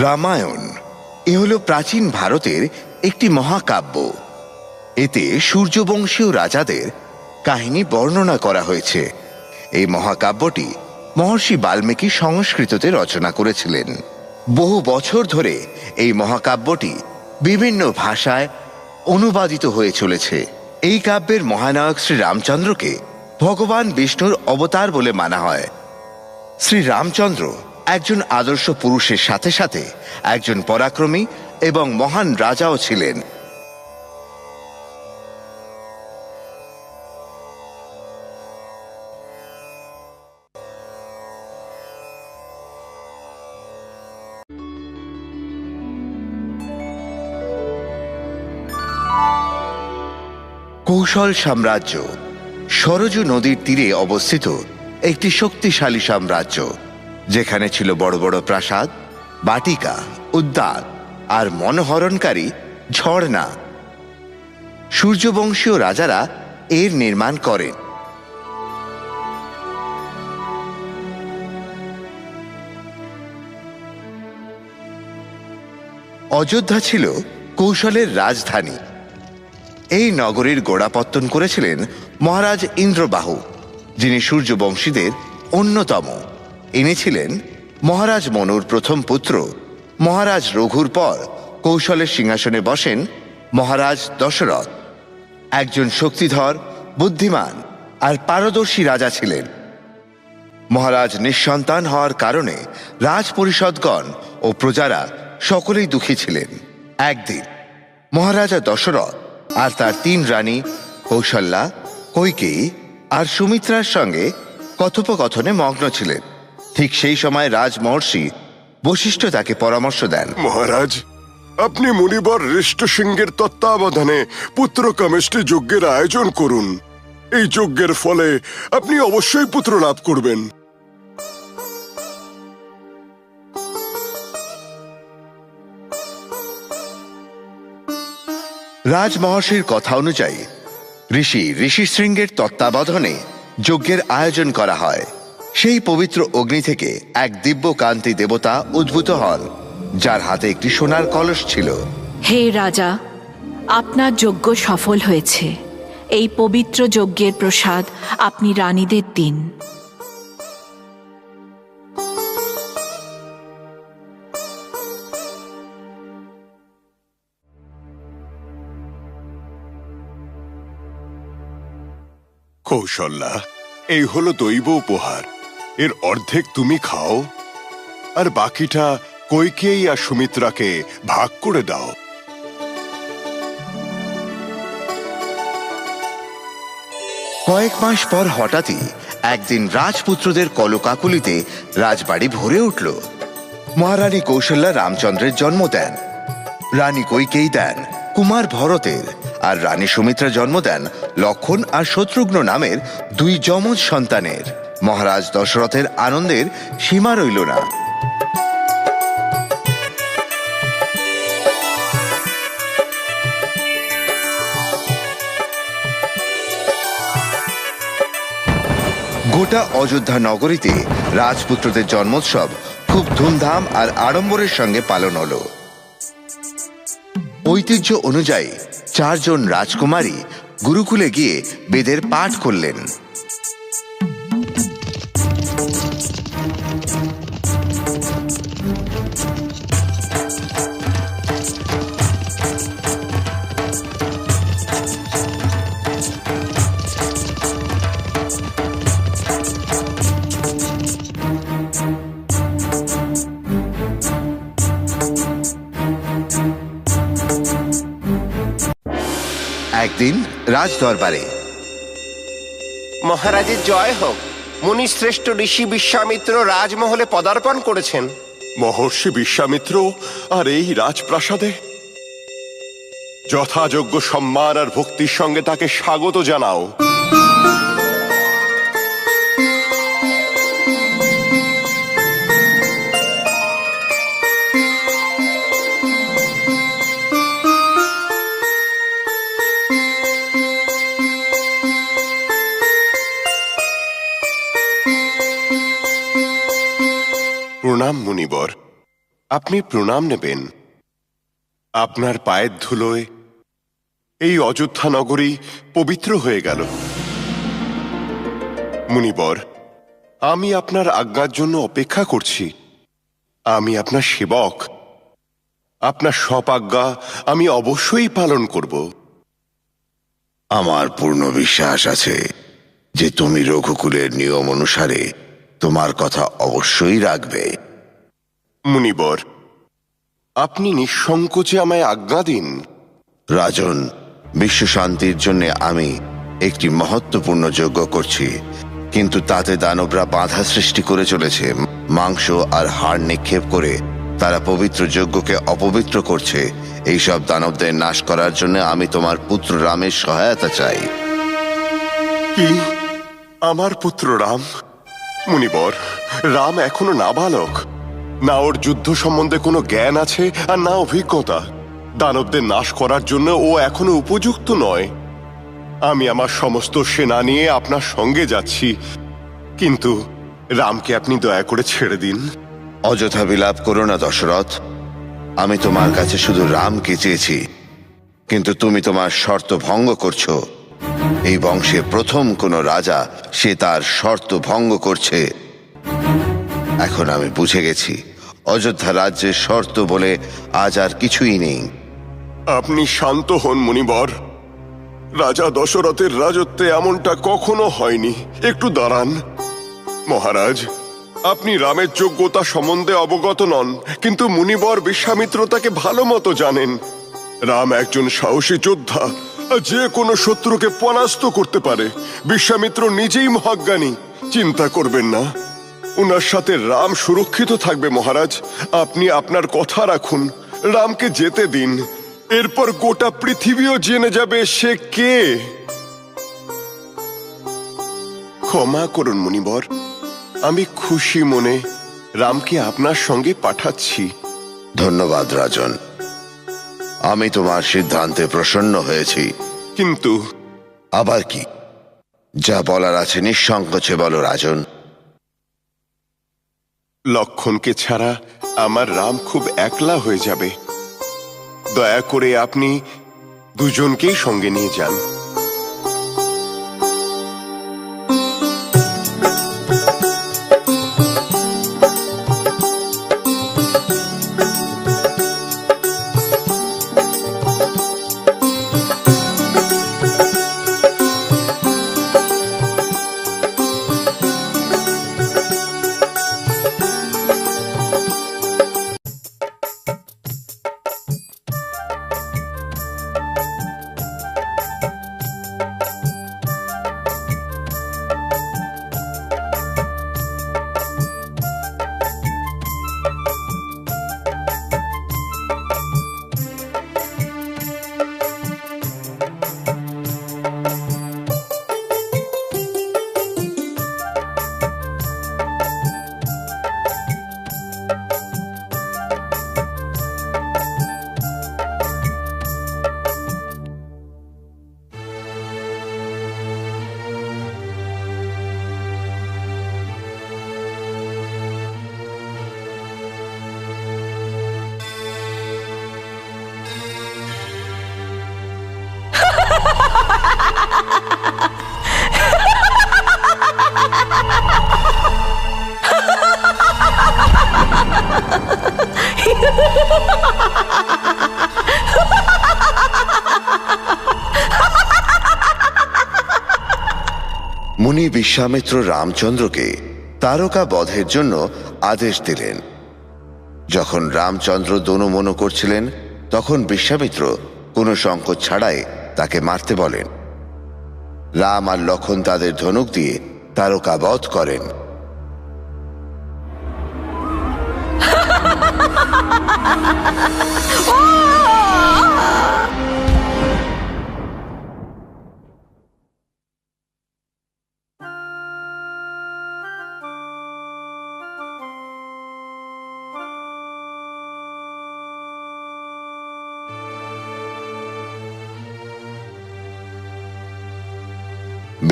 রামায়ণ এ হল প্রাচীন ভারতের একটি মহাকাব্য। এতে সূর্যবংশীয় রাজাদের কাহিনী বর্ণনা করা হয়েছে। এই মহাকাব্যটি মহর্ষি বাল্মীকি সংস্কৃততে রচনা করেছিলেন। বহু বছর ধরে এই মহাকাব্যটি বিভিন্ন ভাষায় অনুবাদিত হয়ে চলেছে। এই কাব্যের মহানায়ক শ্রী রামচন্দ্রকে ভগবান বিষ্ণুর অবতার বলে মানা হয়। শ্রী রামচন্দ্র একজন আদর্শ পুরুষের সাথে সাথে একজন পরাক্রমী এবং মহান রাজাও ছিলেন। কৌশল সাম্রাজ্য সরজু নদীর তীরে অবস্থিত একটি শক্তিশালী সাম্রাজ্য, যেখানে ছিল বড় বড় প্রাসাদ, বাটিকা, উদ্যান আর মনোহরণকারী ঝর্ণা। সূর্যবংশীয় রাজারা এর নির্মাণ করেন। অযোধ্যা ছিল কৌশলের রাজধানী। এই নগরীর গোড়াপত্তন করেছিলেন মহারাজ ইন্দ্রবাহু, যিনি সূর্যবংশীদের অন্যতম। ইনি ছিলেন মহারাজ মনুর প্রথম পুত্র। মহারাজ রঘুর পর কৌশলের সিংহাসনে বসেন মহারাজ দশরথ। একজন শক্তিধর, বুদ্ধিমান আর পারদর্শী রাজা ছিলেন। মহারাজ নিঃসন্তান হওয়ার কারণে রাজপরিষদগণ ও প্রজারা সকলেই দুঃখী ছিলেন। একদিন মহারাজা দশরথ আর তার 3 রানী কৌশল্যা, কৈকেয়ী আর সুমিত্রার সঙ্গে কথোপকথনে মগ্ন ছিলেন। ঠিক সেই সময় রাজমহর্ষি বশিষ্ঠ তাকে পরামর্শ দেন। মহারাজ, আপনি মুনিবর ঋষ্টসিংহের তত্ত্বাবধানে পুত্র কামেষ্টি যজ্ঞের আয়োজন করুন। এই যজ্ঞের ফলে আপনি অবশ্যই পুত্র লাভ করবেন। রাজমহর্ষির কথা অনুযায়ী ঋষিশৃঙ্গের তত্ত্বাবধানে যজ্ঞের আয়োজন করা হয়। সেই পবিত্র অগ্নি থেকে এক দিব্য কান্তি দেবতা উদ্ভূত হন, যার হাতে একটি সোনার কলস ছিল। হে রাজা, আপনার যজ্ঞ সফল হয়েছে। এই পবিত্র যজ্ঞের প্রসাদ আপনি রানীদের দিন। কৌশল্যা, এই হলো দৈব উপহার। এর অর্ধেক তুমি খাও, আর বাকিটা কৈকেয়ী আর সুমিত্রাকে ভাগ করে দাও। কয়েক মাস পর হঠাৎই একদিন রাজপুত্রদের কলকাকুলিতে রাজবাড়ি ভরে উঠল। মহারানী কৌশল্যা রামচন্দ্রের জন্ম দেন, রানী কৈকেয়ী দেন কুমার ভরতের, আর রানী সুমিত্রা জন্ম দেন লক্ষণ আর শত্রুঘ্ন নামের 2 যমজ সন্তানের। মহারাজ দশরথের আনন্দের সীমা রইল না। গোটা অযোধ্যা নগরীতে রাজপুত্রদের জন্মোৎসব খুব ধুমধাম আর আড়ম্বরের সঙ্গে পালন হলো। ঐতিহ্য অনুযায়ী 4 জন রাজকুমারী গুরুকুলে গিয়ে বেদের পাঠ করলেন। একদিন রাজদরবারে মহারাজের জয় হোক। মুনিশ্রেষ্ঠ ঋষি বিশ্বামিত্র রাজমহলে পদার্পণ করেছেন। মহর্ষি বিশ্বামিত্র আর এই রাজপ্রাসাদে যথাযোগ্য সম্মান আর ভক্তির সঙ্গে তাকে স্বাগত জানাও। প্রণাম মুনিবর। আপনি প্রণাম নেবেন। আপনার পায়ের ধুলোয় এই অযোধ্যা নগরী পবিত্র হয়ে গেল। মুনিবর, আমি আপনার আজ্ঞার জন্য অপেক্ষা করছি। আমি আপনার সেবক। আপনার সব আজ্ঞা আমি অবশ্যই পালন করব। আমার পূর্ণ বিশ্বাস আছে যে তুমি রঘুকুলের নিয়ম অনুসারে তোমার কথা অবশ্যই রাখবে। মুনিবর, আপনি নিঃসংকোচে আমায় আজ্ঞা দিন। রাজন, বিশ্ব শান্তির জন্য আমি একটি মহত্বপূর্ণ যজ্ঞ করছি, কিন্তু তাতে দানবরা বাধা সৃষ্টি করে চলেছে। মাংস আর হাড় নিক্ষেপ করে তারা পবিত্র যজ্ঞকে অপবিত্র করছে। এইসব দানবদের নাশ করার জন্য আমি তোমার পুত্র রামের সহায়তা চাই। কি? আমার পুত্র রাম? মুনিবর, রাম এখনো নাবালক। না ওর যুদ্ধ সম্বন্ধে কোনো জ্ঞান আছে, আর না অভিজ্ঞতা। দানবদের নাশ করার জন্য ও এখনো উপযুক্ত নয়। আমি আমার সমস্ত সেনা নিয়ে আপনার সঙ্গে যাচ্ছি, কিন্তু রামকে আপনি দয়া করে ছেড়ে দিন। অযথা বিলাপ করো না দশরথ। আমি তোমার কাছে শুধু রামকে চেয়েছি, কিন্তু তুমি তোমার শর্ত ভঙ্গ করছো। এই বংশে প্রথম কোনো রাজা সে তার শর্ত ভঙ্গ করছে। এখন আমি বুঝে গেছি অযোধ্যা রাজ্যের শর্ত বলে আজ আর কিছুই নেই। আপনি শান্ত হন মুনিবর। রাজা দশরথের রাজত্বে এমনটা কখনো হয়নি। একটু দাঁড়ান। মহারাজ, আপনি রামের যোগ্যতা সম্বন্ধে অবগত নন, কিন্তু মুনিবর বিশ্বামিত্র তাকে ভালো মতো জানেন। রাম একজন সাহসী যোদ্ধা, যে কোনো শত্রুকে পরাস্ত করতে পারে। বিশ্বামিত্র নিজেই মহাজ্ঞানী। চিন্তা করবেন না, উনার সাথে রাম সুরক্ষিত থাকবে। মহারাজ, আপনি আপনার কথা রাখুন, রামকে যেতে দিন। এরপর গোটা পৃথিবীও জেনে যাবে সে কে। ক্ষমা করুন মুনিবর, আমি খুশি মনে রামকে আপনার সঙ্গে পাঠাচ্ছি। ধন্যবাদ রাজন, আমি তোমার সিদ্ধান্তে প্রসন্ন হয়েছি। কিন্তু আবার কি? যা বলার আছে নিঃসংকোচে বলো রাজন। লক্ষণকে ছাড়া আমার রাম খুব একলা হয়ে যাবে। দয়া করে আপনি দুজনকেই সঙ্গে নিয়ে যান। মুনি বিশ্বামিত্র রামচন্দ্রকে তারকা বধের জন্য আদেশ দিলেন। যখন রামচন্দ্র দনুমনু করছিলেন, তখন বিশ্বামিত্র কোনো সংকোচ ছাড়াই তাকে মারতে বলেন। রাম আর লক্ষণ তাদের ধনুক দিয়ে তারকা বধ করেন।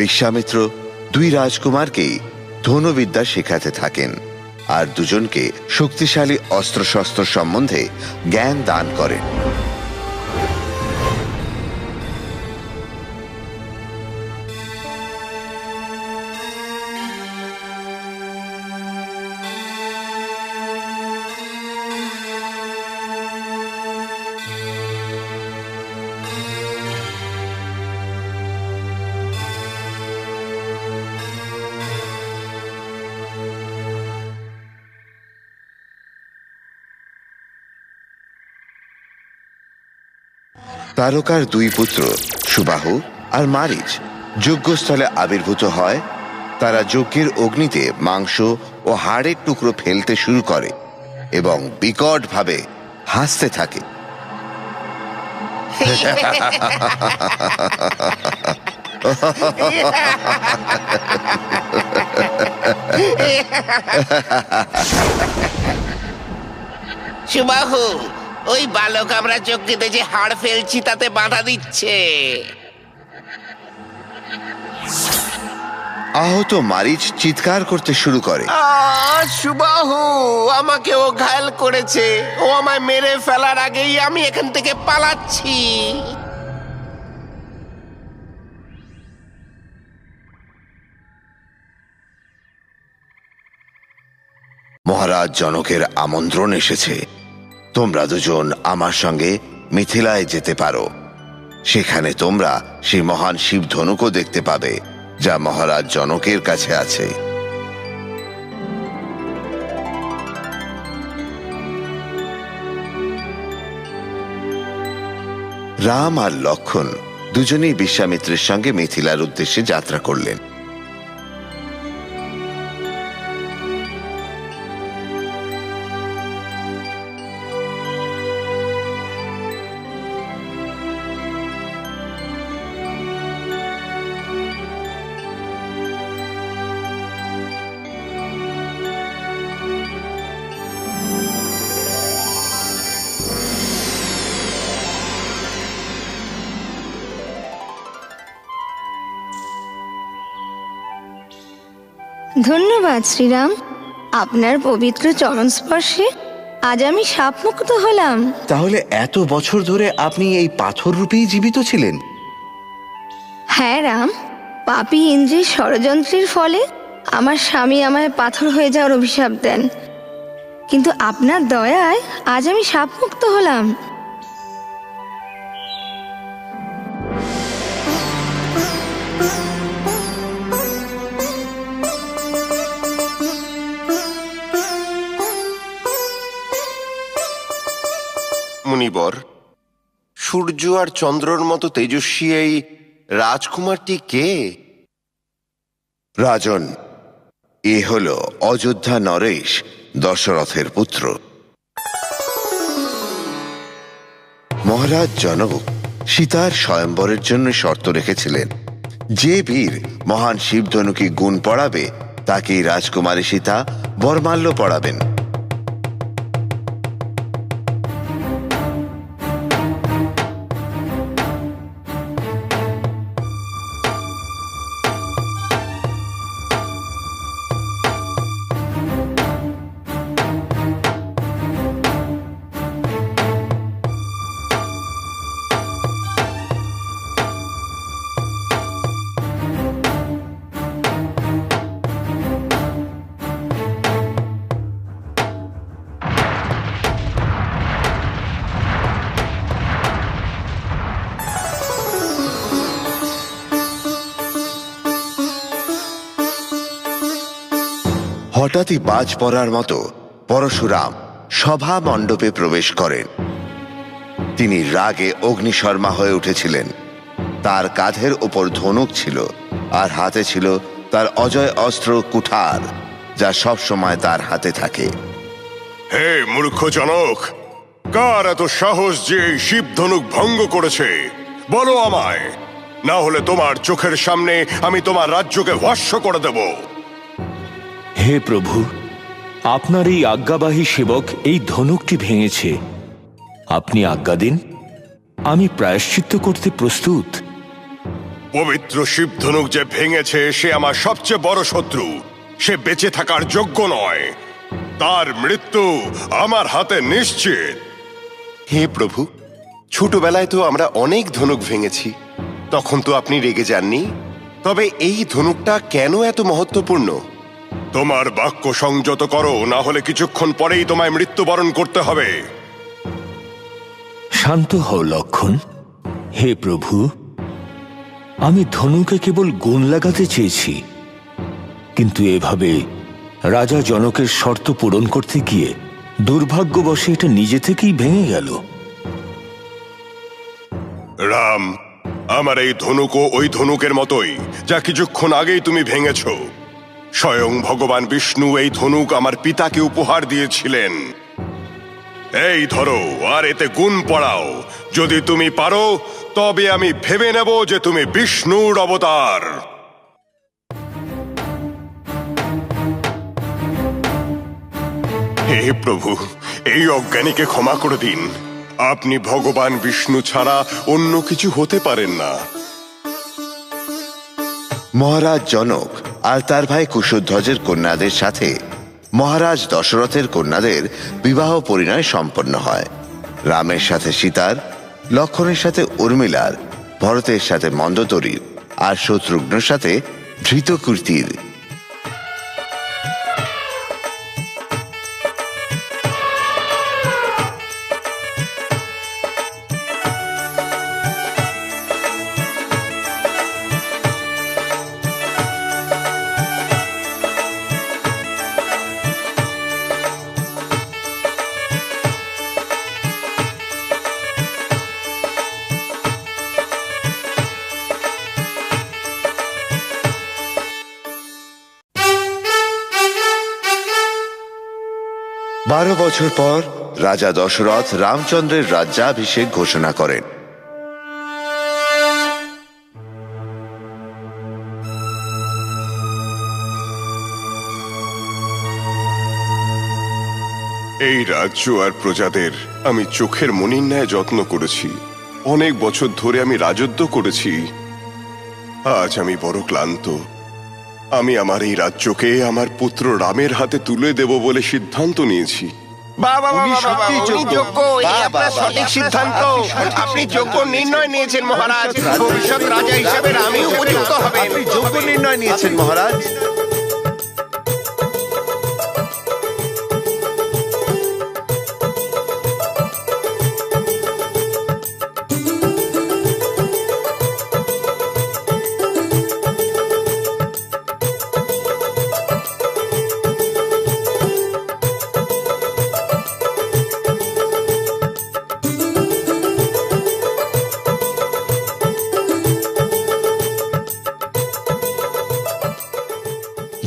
বিশ্বামিত্র দুই রাজকুমারকেই ধনুবিদ্যা শেখাতে থাকেন। আর দুজনকে শক্তিশালী অস্ত্রশস্ত্র সম্বন্ধে জ্ঞান দান করেন। তারকার দুই পুত্র সুবাহু আর মারিচ যজ্ঞস্থলে আবির্ভূত হয়। তারা যজ্ঞের অগ্নিতে মাংস ও হাড়ের টুকরো ফেলতে শুরু করে এবং বিকটভাবে হাসতে থাকে। সুবাহু, ওই বালক আমরা যজ্ঞেতে যে হাড় ফেলছি তাতে বাধা দিচ্ছে। আহত মারিচ চিৎকার করতে শুরু করে। সুবাহু, আমাকে ও ঘায়েল করেছে। ও আমায় মেরে ফেলার আগেই আমি এখান থেকে পালাচ্ছি। মহারাজ জনকের আমন্ত্রণ এসেছে। তোমরা দুজন আমার সঙ্গে মিথিলায় যেতে পারো। সেখানে তোমরা সেই মহান শিব ধনুকও দেখতে পাবে যা মহারাজ জনকের কাছে আছে। রাম আর লক্ষণ দুজনেই বিশ্বামিত্রের সঙ্গে মিথিলার উদ্দেশ্যে যাত্রা করলেন। ধন্যবাদ শ্রীরাম, আপনার পবিত্র চরণ স্পর্শে আজ আমি শাপমুক্ত হলাম। তাহলে এত বছর ধরে আপনি এই পাথর রূপেই জীবিত ছিলেন? হ্যাঁ রাম, পাপী ইন্দ্রের ষড়যন্ত্রের ফলে আমার স্বামী আমায় পাথর হয়ে যাওয়ার অভিশাপ দেন, কিন্তু আপনার দয়ায় আজ আমি শাপমুক্ত হলাম। মুনিবর, সূর্য আর চন্দ্রর মতো তেজস্বী এই রাজকুমারটি কে? রাজন, এ হল অযোধ্যা নরেশ, দশরথের পুত্র। মহারাজ জনক সীতার স্বয়ম্বরের জন্য শর্ত রেখেছিলেন, যে বীর মহান শিবধনুকে গুণ পড়াবে তাকেই রাজকুমারী সীতা বরমাল্য পড়াবেন। হঠাৎই বাজ পড়ার মতো পরশুরাম সভা মণ্ডপে প্রবেশ করেন। তিনি রাগে অগ্নিশর্মা হয়ে উঠেছিলেন। তার কাঁধের ওপর ধনুক ছিল আর হাতে ছিল তার অজয় অস্ত্র কুঠার, যা সব সময় তার হাতে থাকে। হে মূর্খ জনক, কার এত সাহস যে এই শিব ধনুক ভঙ্গ করেছে? বলো আমায়, না হলে তোমার চোখের সামনে আমি তোমার রাজ্যকে ভস্ম করে দেব। হে প্রভু, আপনার এই আজ্ঞাবাহী সেবক এই ধনুকটি ভেঙেছে। আপনি আজ্ঞা দিন, আমি প্রায়শ্চিত্ত করতে প্রস্তুত। পবিত্র শিব ধনুক যে ভেঙেছে সে আমার সবচেয়ে বড় শত্রু। সে বেঁচে থাকার যোগ্য নয়। তার মৃত্যু আমার হাতে নিশ্চিত। হে প্রভু, ছোটবেলায় তো আমরা অনেক ধনুক ভেঙেছি, তখন তো আপনি রেগে যাননি। তবে এই ধনুকটা কেন এত মহত্বপূর্ণ? তোমার বাক্য সংযত করো, না হলে কিছুক্ষণ পরেই তোমায় মৃত্যুবরণ করতে হবে। শান্ত হও লক্ষণ। হে প্রভু, আমি ধনুকে কেবল গুণ লাগাতে চেয়েছি, কিন্তু এভাবে রাজা জনকের শর্ত পূরণ করতে গিয়ে দুর্ভাগ্যবশে এটা নিজে থেকেই ভেঙে গেল। রাম, আমার এই ধনুকও ওই ধনুকের মতোই, যা কিছুক্ষণ আগেই তুমি ভেঙেছ। স্বয়ং ভগবান বিষ্ণু এই ধনুক আমার পিতাকে উপহার দিয়েছিলেন। এই ধরো, আর এতে গুণ পড়াও। যদি তুমি পারো, তবে আমি ভেবে নেব যে তুমি বিষ্ণুর অবতার। হে প্রভু, এই অজ্ঞানীকে ক্ষমা করে দিন। আপনি ভগবান বিষ্ণু ছাড়া অন্য কিছু হতে পারেন না। মহারাজ জনক আর তার ভাই কুশধ্বজের কন্যাদের সাথে মহারাজ দশরথের কন্যাদের বিবাহ পরিণয় সম্পন্ন হয়। রামের সাথে সীতার, লক্ষ্মণের সাথে উর্মিলার, ভরতের সাথে মন্দতরীর আর শত্রুঘ্নের সাথে ধৃতকীর্তির। বারো বছর পর রাজা দশরথ রামচন্দ্রের রাজ্যাভিষেক ঘোষণা করেন। এই রাজ্য আর প্রজাদের আমি চোখের মনির ন্যায় যত্ন করেছি। অনেক বছর ধরে আমি রাজত্ব করেছি। আজ আমি বড় ক্লান্ত। আমি আমার এই রাজ্যকে আমার পুত্র রামের হাতে তুলে দেব বলে সিদ্ধান্ত নিয়েছি। বাবা, উনি বাবা, বাবা, সত্যিই উনি যোগ্য। যোগ্য। এই আপনার সঠিক সিদ্ধান্ত। আপনি যোগ্য নির্ণয় নিয়েছেন মহারাজ। ভবিষ্যৎ রাজা হিসেবে রামই উপযুক্ত হবেন। আপনি যোগ্য নির্ণয় নিয়েছেন মহারাজ।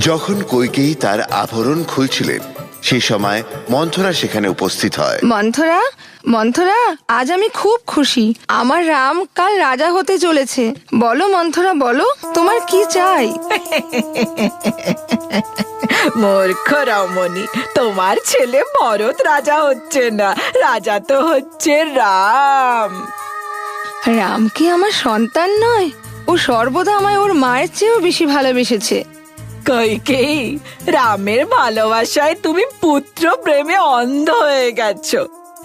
যখন কইকেয়ী তার আভরণ খুলছিলেন, সেই সময় মন্থরা সেখানে উপস্থিত হয়। মন্থরা, মন্থরা, আজ আমি খুব খুশি। আমার রাম কাল রাজা হতে চলেছে। বলো মন্থরা, বলো তোমার কি চাই? মূর্খ রমণী, তোমার ছেলে ভরত রাজা হচ্ছে না, রাজা তো হচ্ছে রাম। রাম কি আমার সন্তান নয়? ও সর্বদা আমায় ওর মায়ের চেয়েও বেশি ভালোবেসেছে। কইকেয়ী, রামের ভালোবাসায় তুমি পুত্র প্রেমে অন্ধ হয়ে গেছো।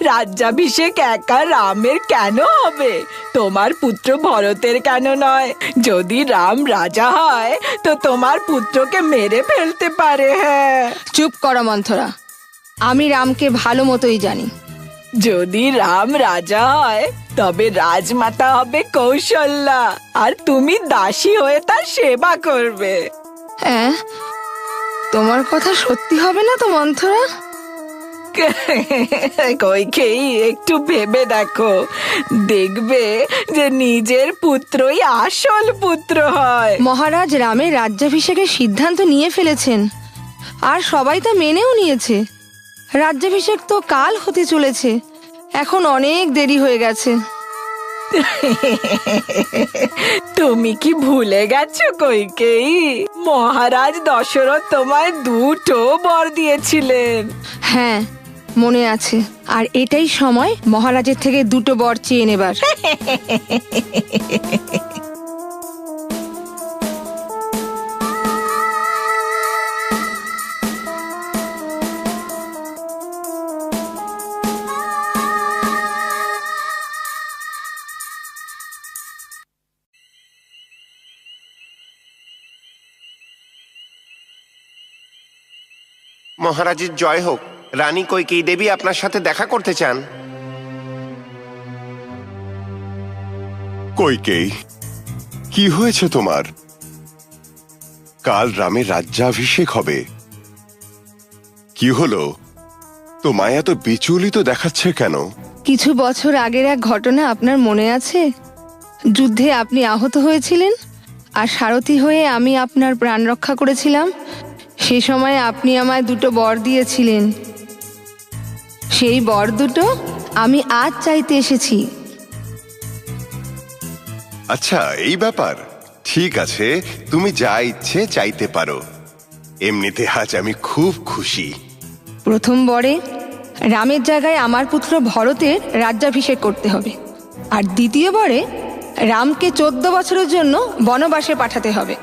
রাজ্যাভিষেক একা রামের কেন হবে? তোমার পুত্র ভরতের কেন নয়? যদি রাম রাজা হয় তো তোমার পুত্রকে মেরে ফেলতে পারে। হ্যাঁ, চুপ করো মন্থরা, আমি রামকে ভালো মতোই জানি। যদি রাম রাজা হয় তবে রাজমাতা হবে কৌশল্যা, আর তুমি দাসী হয়ে তার সেবা করবে। হ্যাঁ, তোমার কথা সত্যি হবে না তো মন্থরা? কইকেয়ী, একটু ভেবে দেখো, দেখবে যে নিজের পুত্রই আসল পুত্র হয়। মহারাজ রামের রাজ্যাভিষেকের সিদ্ধান্ত নিয়ে ফেলেছেন, আর সবাই তা মেনেও নিয়েছে। রাজ্যাভিষেক তো কাল হতে চলেছে, এখন অনেক দেরি হয়ে গেছে। তুমি কি ভুলে গেছো কইকেয়ী? মহারাজ দশরথ তোমায় দুটো বর দিয়েছিলেন। হ্যাঁ, মনে আছে। আর এটাই সময় মহারাজের থেকে দুটো বর চেয়ে নেবার। মহারাজের জয় হোক। রানী কৈকেয়ী দেবী আপনার সাথে দেখা করতে চান। কৈকেয়ী, কি হয়েছে তোমার? কাল রামের রাজ্যাভিষেক হবে। কি হলো? তোমায় এত বিচলিত দেখাচ্ছে কেন? কিছু বছর আগের এক ঘটনা আপনার মনে আছে? যুদ্ধে আপনি আহত হয়েছিলেন আর সারথি হয়ে আমি আপনার প্রাণ রক্ষা করেছিলাম। সে সময় আপনি আমায় 2টো বর দিয়েছিলেন। সেই বর দুটো আমি আজ চাইতে এসেছি। আচ্ছা, এই ব্যাপার। ঠিক আছে, তুমি যা ইচ্ছে চাইতে পারো। এমনিতে আজ আমি খুব খুশি। প্রথম বরে রামের জায়গায় আমার পুত্র ভরতের রাজ্যাভিষেক করতে হবে, আর দ্বিতীয় বরে রামকে 14 বছরের জন্য বনবাসে পাঠাতে হবে।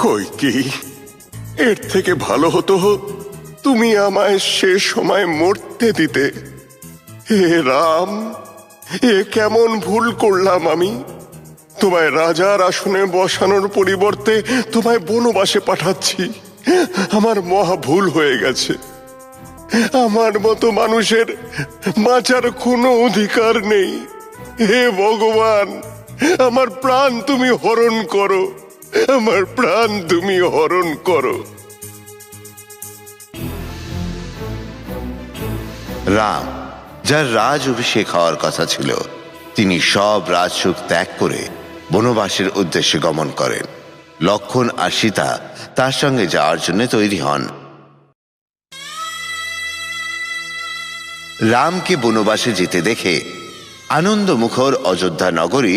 কৈকেয়ী, এর থেকে ভালো হতো তুমি আমায় সে সময় মরতে দিতে। হে রাম, এ কেমন ভুল করলাম আমি! তোমায় রাজার আসনে বসানোর পরিবর্তে তোমায় বনবাসে পাঠাচ্ছি। আমার মহা ভুল হয়ে গেছে। আমার মতো মানুষের বাঁচার কোনো অধিকার নেই। হে ভগবান, আমার প্রাণ তুমি হরণ করো, আমার প্রাণ তুমি হরণ করো। রাম, যার রাজ অভিষেক হওয়ার কথা ছিল, তিনি সব রাজসুখ ত্যাগ করে বনবাসের উদ্দেশ্যে গমন করেন। লক্ষ্মণ আর সীতা তার সঙ্গে যাওয়ার জন্য তৈরি হন। রামকে বনবাসে যেতে দেখে আনন্দমুখর অযোধ্যা নগরী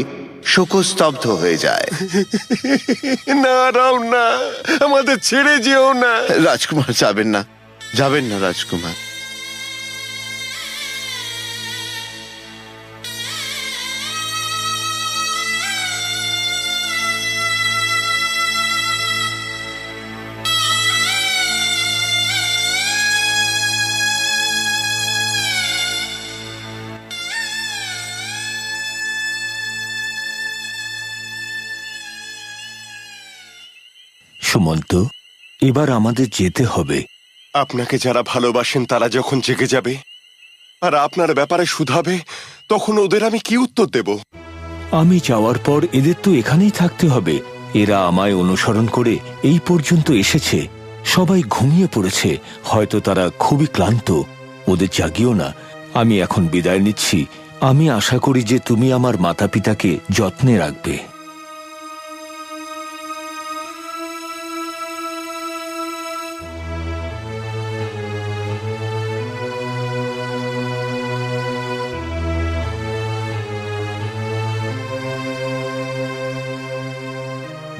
শোকস্তব্ধ হয়ে যায়। না রাম, না, আমাদের ছেড়ে যেও না। রাজকুমার, যাবেন না, যাবেন না রাজকুমার। সুমন্ত, এবার আমাদের যেতে হবে। আপনাকে যারা ভালোবাসেন তারা যখন জেগে যাবে আর আপনার ব্যাপারে শুধাবে, তখন ওদের আমি কি উত্তর দেব? আমি যাওয়ার পর এদের তো এখানেই থাকতে হবে। এরা আমায় অনুসরণ করে এই পর্যন্ত এসেছে। সবাই ঘুমিয়ে পড়েছে, হয়তো তারা খুবই ক্লান্ত। ওদের জাগিও না। আমি এখন বিদায় নিচ্ছি। আমি আশা করি যে তুমি আমার মাতা পিতাকে যত্নে রাখবে।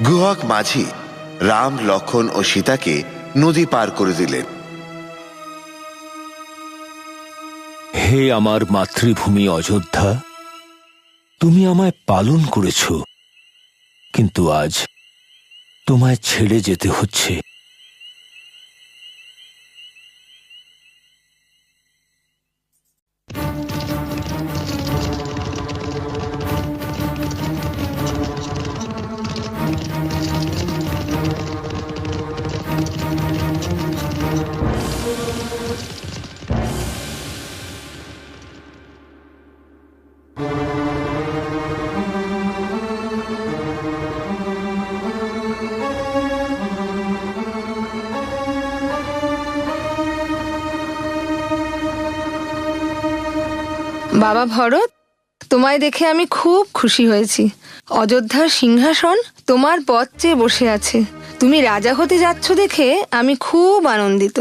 গুহক মাঝি রাম, লক্ষ্মণ ও সীতাকে নদী পার করে দিলেন। হে আমার মাতৃভূমি অযোধ্যা, তুমি আমায় পালন করেছ, কিন্তু আজ তোমায় ছেড়ে যেতে হচ্ছে। বাবা ভরত, তোমায় দেখে আমি খুব খুশি হয়েছি। অযোধ্যার সিংহাসন তোমার পথ চেয়ে বসে আছে। তুমি রাজা হতে যাচ্ছ দেখে আমি খুব আনন্দিত।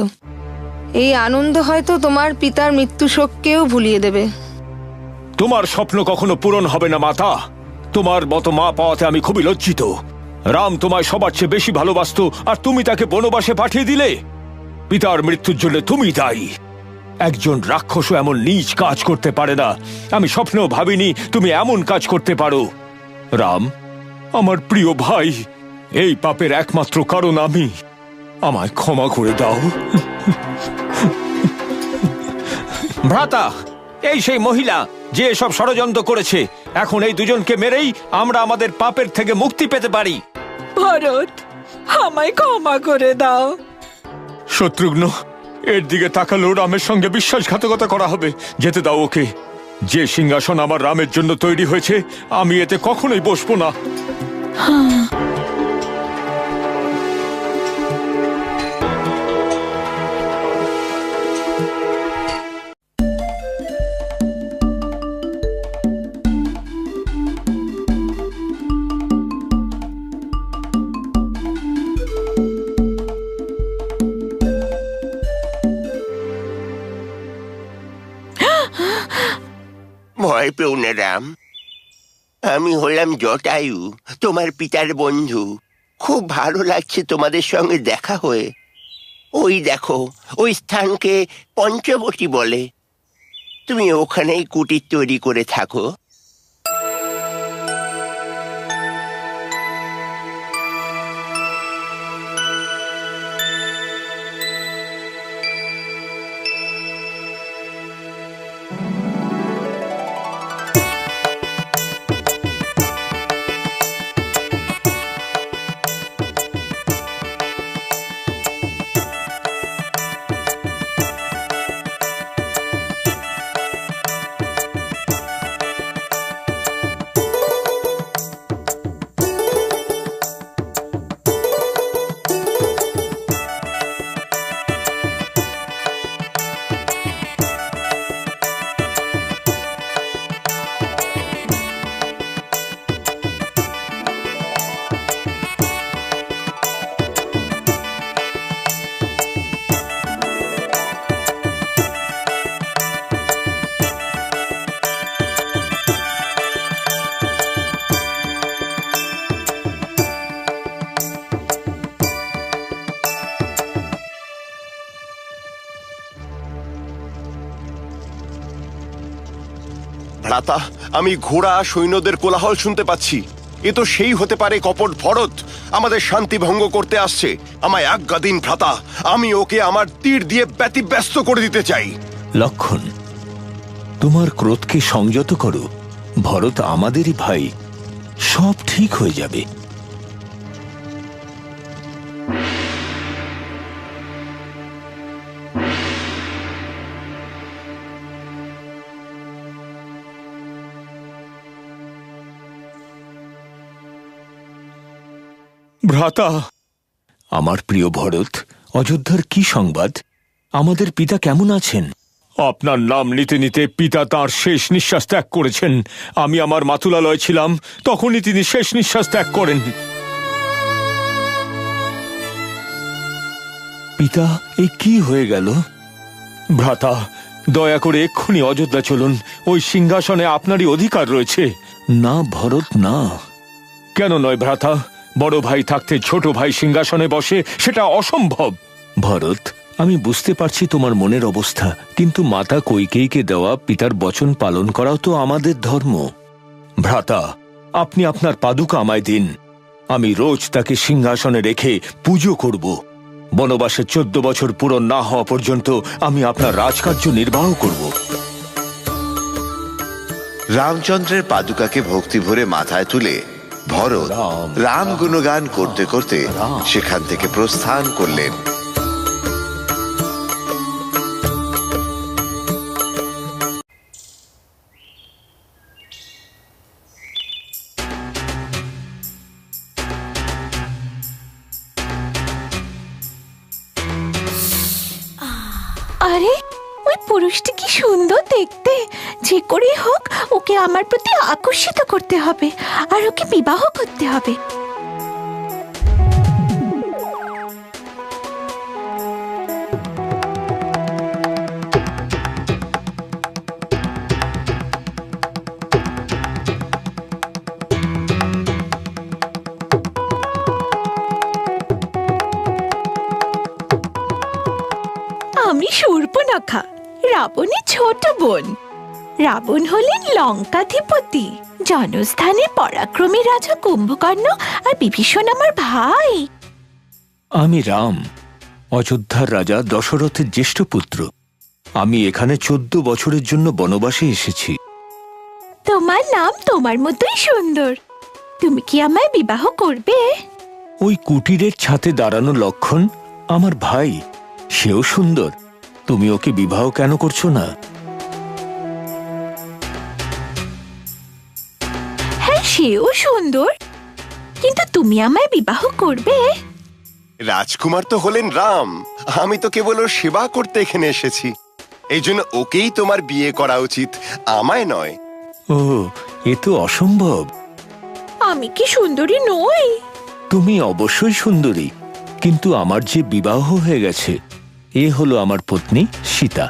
এই আনন্দ হয়তো তোমার পিতার মৃত্যু শোককেও ভুলিয়ে দেবে। তোমার স্বপ্ন কখনো পূরণ হবে না মাতা। তোমার মতো মা পাওয়াতে আমি খুবই লজ্জিত। রাম তোমায় সবার চেয়ে বেশি ভালোবাসতো, আর তুমি তাকে বনবাসে পাঠিয়ে দিলে। পিতার মৃত্যুর জন্য তুমি দায়ী। একজন রাক্ষসও এমন নীচ কাজ করতে পারে না। আমি স্বপ্নেও ভাবিনি তুমি এমন কাজ করতে পারো। রাম, আমার প্রিয় ভাই, এই পাপের একমাত্র কারণ আমি। আমায় ক্ষমা করে দাও। ভ্রাতা, এই সেই মহিলা যে এসব ষড়যন্ত্র করেছে। এখন এই দুজনকে মেরেই আমরা আমাদের পাপের থেকে মুক্তি পেতে পারি। ভরত, আমায় ক্ষমা করে দাও। শত্রুঘ্ন, এর দিকে তাকালেও রামের সঙ্গে বিশ্বাসঘাতকতা করা হবে। যেতে দাও ওকে। যে সিংহাসন আমার রামের জন্য তৈরি হয়েছে, আমি এতে কখনোই বসবো না। ভয় পেও না রাম, আমি হলাম জটায়ু, তোমার পিতার বন্ধু। খুব ভালো লাগছে তোমাদের সঙ্গে দেখা হয়ে। ওই দেখো, ওই স্থানকে পঞ্চবটী বলে। তুমি ওখানেই কুটির তৈরি করে থাকো। ভ্রাতা, আমি ঘোড়া সৈন্যদের কোলাহল শুনতে পাচ্ছি। এ তো সেই হতে পারে কপট ভরত, আমাদের শান্তি ভঙ্গ করতে আসছে। আমায় আজ্ঞা দিন ভ্রাতা, আমি ওকে আমার তীর দিয়ে ব্যতিব্যস্ত করে দিতে চাই। লক্ষণ, তোমার ক্রোধকে সংযত করো। ভরত আমাদেরই ভাই, সব ঠিক হয়ে যাবে। ভ্রাতা, আমার প্রিয় ভরত, অযোধ্যার কি সংবাদ? আমাদের পিতা কেমন আছেন? আপনার নাম নিতে নিতে পিতা তাঁর শেষ নিঃশ্বাস ত্যাগ করেছেন। আমি আমার মাতুলালয়ে ছিলাম, তখনই তিনি শেষ নিঃশ্বাস ত্যাগ করেন। পিতা, এ কি হয়ে গেল? ভ্রাতা, দয়া করে এক্ষুনি অযোধ্যা চলুন। ওই সিংহাসনে আপনারই অধিকার রয়েছে। না ভরত, না। কেন নয় ভ্রাতা? বড় ভাই থাকতে ছোট ভাই সিংহাসনে বসে, সেটা অসম্ভব। ভরত, আমি বুঝতে পারছি তোমার মনের অবস্থা, কিন্তু মাতা কৈকেয়ীকে দেওয়া পিতার বচন পালন করাও তো আমাদের ধর্ম। ভ্রাতা, আপনি আপনার পাদুকা আমায় দিন। আমি রোজ তাকে সিংহাসনে রেখে পুজো করব। বনবাসে 14 বছর পূরণ না হওয়া পর্যন্ত আমি আপনার রাজকার্য নির্বাহ করব। রামচন্দ্রের পাদুকাকে ভক্তি ভরে মাথায় তুলে ভরত রাম গুণগান করতে করতে সেখান থেকে প্রস্থান করলেন। আরে, ওই পুরুষটি কি সুন্দর দেখতে! যে করেই হোক ওকে আমার প্রতি আকর্ষিত করতে হবে, আর ওকে বিবাহ করতে হবে। আমি শূর্পণখা, রাবণের ছোট বোন। রাবণ হলেন লঙ্কাধিপতি, জনস্থানে পরাক্রমী রাজা কুম্ভকর্ণ, আর বিভীষণ আমার ভাই। আমি রাম, অযোধ্যার রাজা দশরথের জ্যেষ্ঠ পুত্র। আমি এখানে 14 বছরের জন্য বনবাসে এসেছি। তোমার তোমার নাম তোমার মতোই সুন্দর। তুমি কি আমায় বিবাহ করবে? ওই কুটিরের ছাতে দাঁড়ানো লক্ষণ আমার ভাই, সেও সুন্দর। তুমি ওকে বিবাহ কেন করছো না? হ্যাঁ, সেও সুন্দর, কিন্তু তুমি আমায় বিবাহ করবে? রাজকুমার তো হলেন রাম, আমি তো কেবল ওর সেবা করতে এখানে এসেছি। এই জন্য ওকেই তোমার বিয়ে করা উচিত, আমায় নয়। ও, এ তো অসম্ভব। আমি কি সুন্দরী নই? তুমি অবশ্যই সুন্দরী, কিন্তু আমার যে বিবাহ হয়ে গেছে, এ হলো আমার পত্নী সীতা।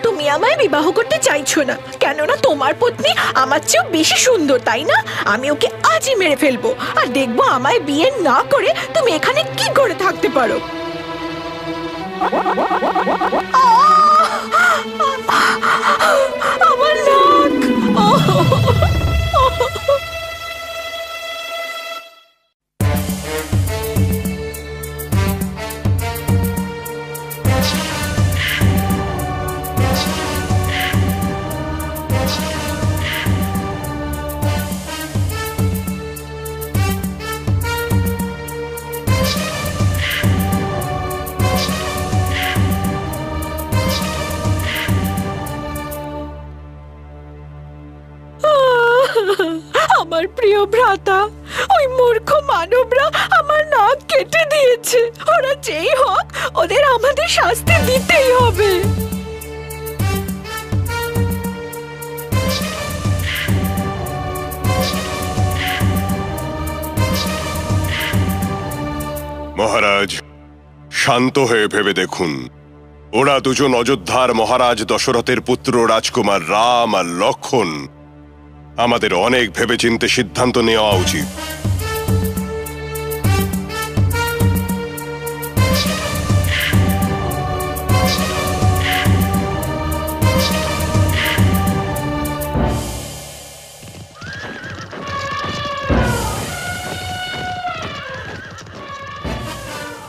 তুমি আমায় বিবাহ করতে চাইছো না, কেননা তোমার পত্নী আমার চেয়েও বেশি সুন্দর, তাই না? আমি ওকে আজই মেরে ফেলবো, আর দেখবো আমায় বিয়ে না করে তুমি এখানে কি করে থাকতে পারো। আমার নাক! আমার প্রিয় ভ্রাতা, ওই মূর্খ মানবরা আমার নাক কেটে দিয়েছে। ওরা যেই হোক, ওদের আমাদের শাস্তি দিতেই হবে। মহারাজ, শান্ত হয়ে ভেবে দেখুন। ওরা দুজন অযোধ্যার মহারাজ দশরথের পুত্র রাজকুমার রাম আর লক্ষণ। আমাদের অনেক ভেবেচিন্তে সিদ্ধান্ত নেওয়া উচিত।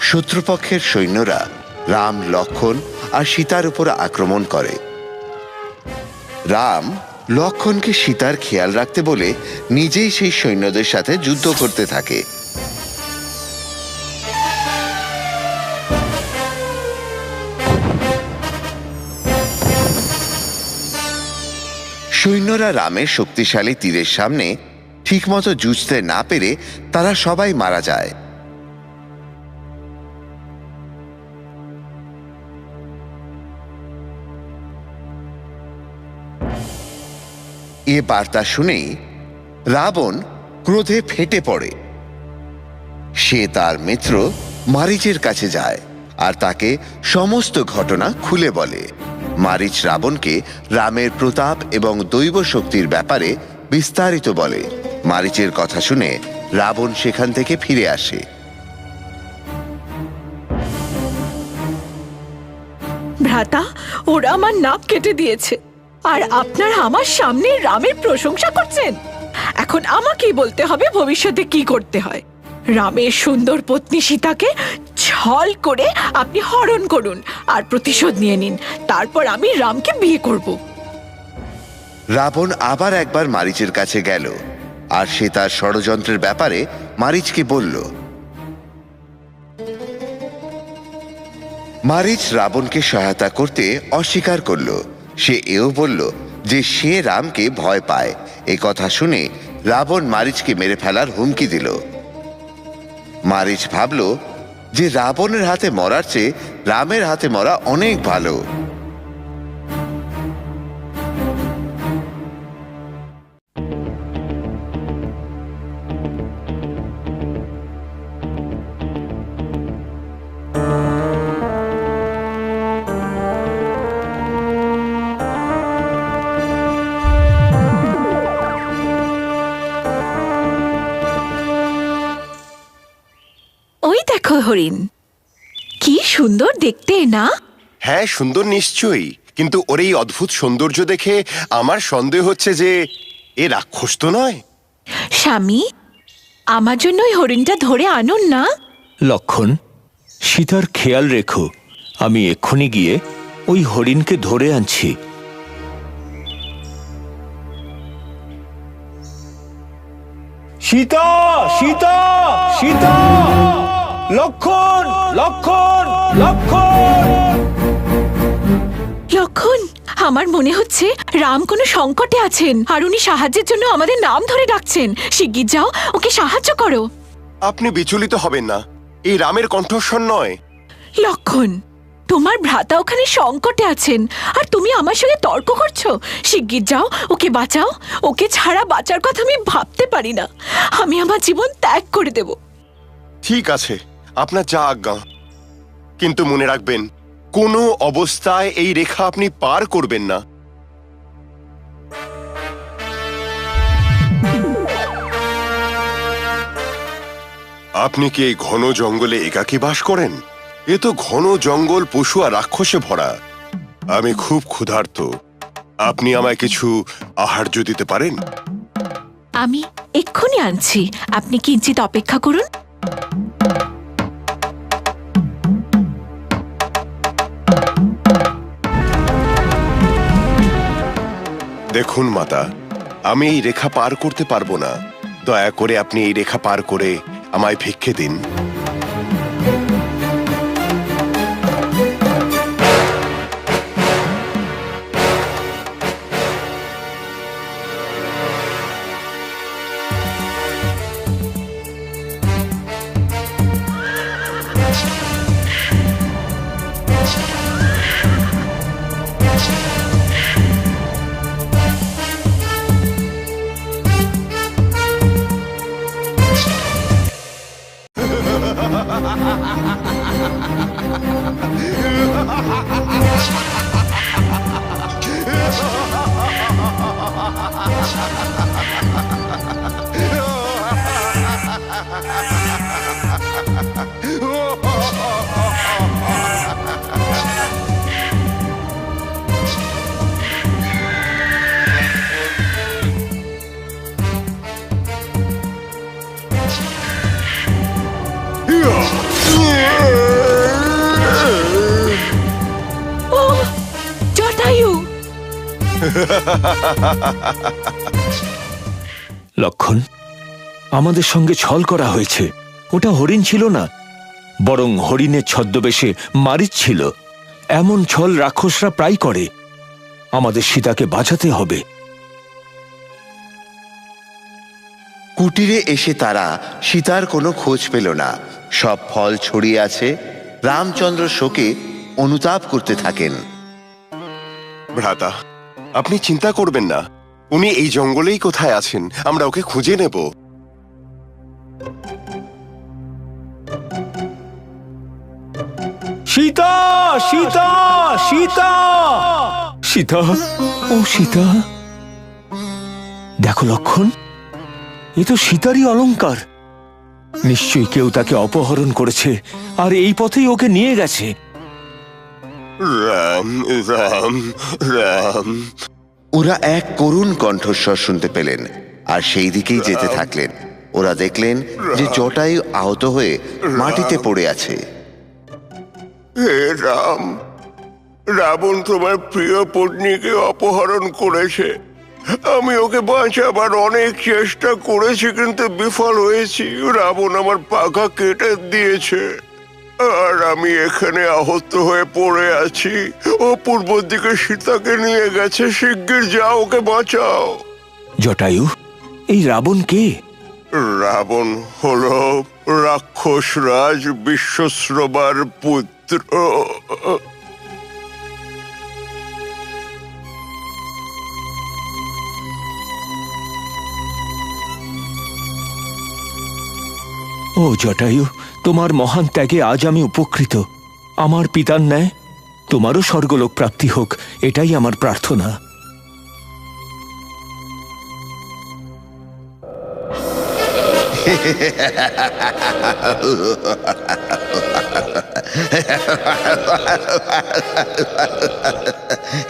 শত্রুপক্ষের সৈন্যরা রাম, লক্ষণ আর সীতার উপর আক্রমণ করে। রাম লক্ষণকে সীতার খেয়াল রাখতে বলে নিজেই সেই সৈন্যদের সাথে যুদ্ধ করতে থাকে। সৈন্যরা রামের শক্তিশালী তীরের সামনে ঠিকমতো যুঝতে না পেরে তারা সবাই মারা যায়। এ বার্তা শুনেই রাবণ ক্রোধে ফেটে পড়ে। সে তার মিত্র মারীচের কাছে যায় আর তাকে সমস্ত ঘটনা খুলে বলে। মারীচ রাবণকে রামের প্রতাপ এবং দৈব শক্তির ব্যাপারে বিস্তারিত বলে। মারীচের কথা শুনে রাবণ সেখান থেকে ফিরে আসে। ভ্রাতা, ওরা আমার নাক কেটে দিয়েছে, আর আপনারা আমার সামনে রামের প্রশংসা করছেন। এখন আমাকেই বলতে হবে ভবিষ্যতে কি করতে হয়। রামের সুন্দর পত্নী সীতাকে ছল করে আপনি হরণ করুন আর প্রতিশোধ নিয়ে নিন। তারপর আমি রামকে বিয়ে করব। রাবণ আবার একবার মারীচের কাছে গেল আর সে তার ষড়যন্ত্রের ব্যাপারে মারীচকে বলল। মারীচ রাবণকে সহায়তা করতে অস্বীকার করল। সে এও বলল যে সে রামকে ভয় পায়। এ কথা শুনে রাবণ মারীচকে মেরে ফেলার হুমকি দিল। মারীচ ভাবল যে রাবণের হাতে মরার চেয়ে রামের হাতে মরা অনেক ভালো। ওই দেখো হরিণ, কি সুন্দর দেখতে না? হ্যাঁ, সুন্দর নিশ্চয়ই, কিন্তু ওর এই অদ্ভুত সৌন্দর্য দেখে আমার সন্দেহ হচ্ছে যে এ রাক্ষস তো নয়। স্বামী, আমার জন্য ওই হরিণটা ধরে আনুন না। লক্ষণ, সীতার খেয়াল রেখো। আমি এক্ষুনি গিয়ে ওই হরিণকে ধরে আনছি। সীতা, সীতা, সীতা! লক্ষণ, লক্ষণ, লক্ষণ! লক্ষণ, আমার মনে হচ্ছে রাম কোনো সংকটে আছেন আর উনি সাহায্যের জন্য আমাদের নাম ধরে ডাকছেন। শিগগির যাও, ওকে সাহায্য করো। আপনি বিচলিত হবেন না, এই রামের কণ্ঠস্বর নয়। লক্ষণ, তোমার ভ্রাতা ওখানে সংকটে আছেন আর তুমি আমার সঙ্গে তর্ক করছো। শিগগির যাও, ওকে বাঁচাও। ওকে ছাড়া বাঁচার কথা আমি ভাবতে পারি না। আমি আমার জীবন ত্যাগ করে দেব। ঠিক আছে, আপনার যা আজ্ঞা, কিন্তু মনে রাখবেন কোনো অবস্থায় এই রেখা আপনি পার করবেন না। আপনি কি এই ঘন জঙ্গলে একাকী বাস করেন? এ তো ঘন জঙ্গল পশু আর রাক্ষসে ভরা। আমি খুব ক্ষুধার্ত, আপনি আমায় কিছু আহার্য দিতে পারেন? আমি এক্ষুনি আনছি, আপনি কিঞ্চিত অপেক্ষা করুন। দেখুন মাতা, আমি এই রেখা পার করতে পারবো না। দয়া করে আপনি এই রেখা পার করে আমায় ভিক্ষে দিন। জটায়ু! লক্ষণ, আমাদের সঙ্গে ছল করা হয়েছে। ওটা হরিণ ছিল না, বরং হরিণের ছদ্মবেশে মারিচ ছিল। এমন ছল রাক্ষসরা প্রায় করে। আমাদের সীতাকে বাঁচাতে হবে। কুটিরে এসে তারা সীতার কোনো খোঁজ পেল না। সব ফল ছড়িয়ে আছে। রামচন্দ্র শোকে অনুতাপ করতে থাকেন। ভ্রাতা, আপনি চিন্তা করবেন না, উনি এই জঙ্গলেই কোথায় আছেন, আমরা ওকে খুঁজে নেব। সীতা, সীতা, সীতা! সীতা, ও সীতা! দেখো লক্ষণ, এ তো সীতারই অলংকার। নিশ্চয়ই কেউ তাকে অপহরণ করেছে আর এই পথেই ওকে নিয়ে গেছে। রাম, রাম, রাম! ওরা এক করুণ কণ্ঠস্বর শুনতে পেলেন আর সেই দিকেই যেতে থাকলেন। ওরা দেখলেন যে জটায়ু আহত হয়ে মাটিতে পড়ে আছে। হে রাম, রাবণ তোমার প্রিয় পত্নীকে অপহরণ করেছে। আমি ওকে বাঁচাবার অনেক চেষ্টা করেছি, কিন্তু বিফল হয়েছি। রাবণ আমার পাখা কেটে দিয়েছে আর আমি এখানে আহত হয়ে পড়ে আছি। ও পূর্ব দিকে সীতাকে নিয়ে গেছে। শিগগির যাও, ওকে বাঁচাও। জটায়ু, এই রাবণ কে? রাবণ হলো রাক্ষস রাজ বিশ্বশ্রবার পুত্র। ও জটায়ু, তোমার মহান ত্যাগে আজ আমি উপকৃত। আমার পিতার ন্যায় তোমারও স্বর্গলোক প্রাপ্তি হোক, এটাই আমার প্রার্থনা।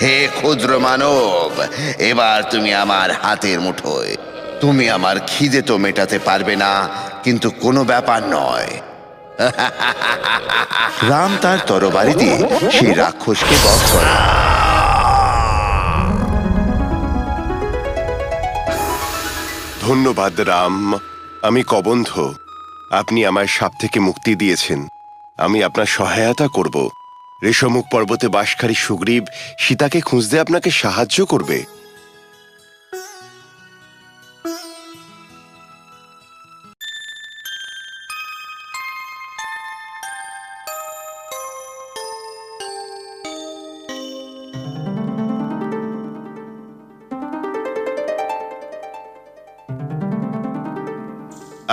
হে ক্ষুদ্র মানব, এবার তুমি আমার হাতের মুঠোয়। তুমি আমার খিদে তো মেটাতে পারবে না, কিন্তু কোনো ব্যাপার নয়। রাম তার তরবারি দিয়ে সেই রাক্ষসকে বধ করে। ধন্যবাদ রাম, আমি কবন্ধ। আপনি আমায় সাপ থেকে মুক্তি দিয়েছেন। আমি আপনার সহায়তা করব। রেশমুখ পর্বতে বাসকারী সুগ্রীব সীতাকে খুঁজতে আপনাকে সাহায্য করবে।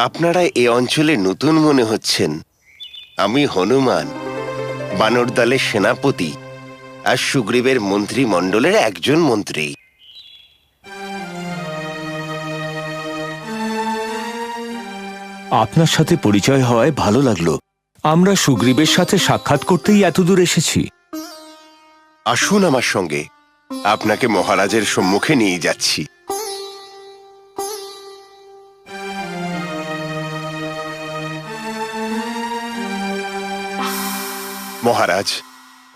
আপনারা এ অঞ্চলে নতুন মনে হচ্ছেন। আমি হনুমান, বানর দলের সেনাপতি আর সুগ্রীবের মন্ত্রিমণ্ডলের একজন মন্ত্রী। আপনার সাথে পরিচয় হওয়ায় ভালো লাগলো। আমরা সুগ্রীবের সাথে সাক্ষাৎ করতেই এতদূর এসেছি। আসুন আমার সঙ্গে, আপনাকে মহারাজের সম্মুখে নিয়ে যাচ্ছি। মহারাজ,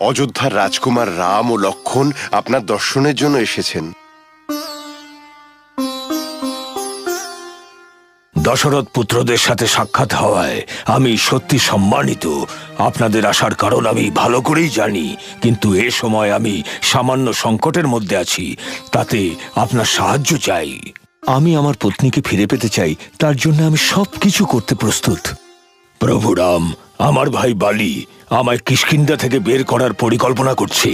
অযোধ্যার রাজকুমার রাম ও লক্ষ্মণ আপনার দর্শনের জন্য এসেছেন। দশরথ পুত্রদের সাথে সাক্ষাৎ হওয়ায় আমি সত্যি সম্মানিত। আপনাদের আসার কারণ আমি ভালো করেই জানি, কিন্তু এ সময় আমি সামান্য সংকটের মধ্যে আছি। তাতে আপনার সাহায্য চাই। আমি আমার পত্নীকে ফিরে পেতে চাই, তার জন্য আমি সবকিছু করতে প্রস্তুত। প্রভু রাম, আমার ভাই বালি আমায় কিষ্কিন্ধা থেকে বের করার পরিকল্পনা করছে।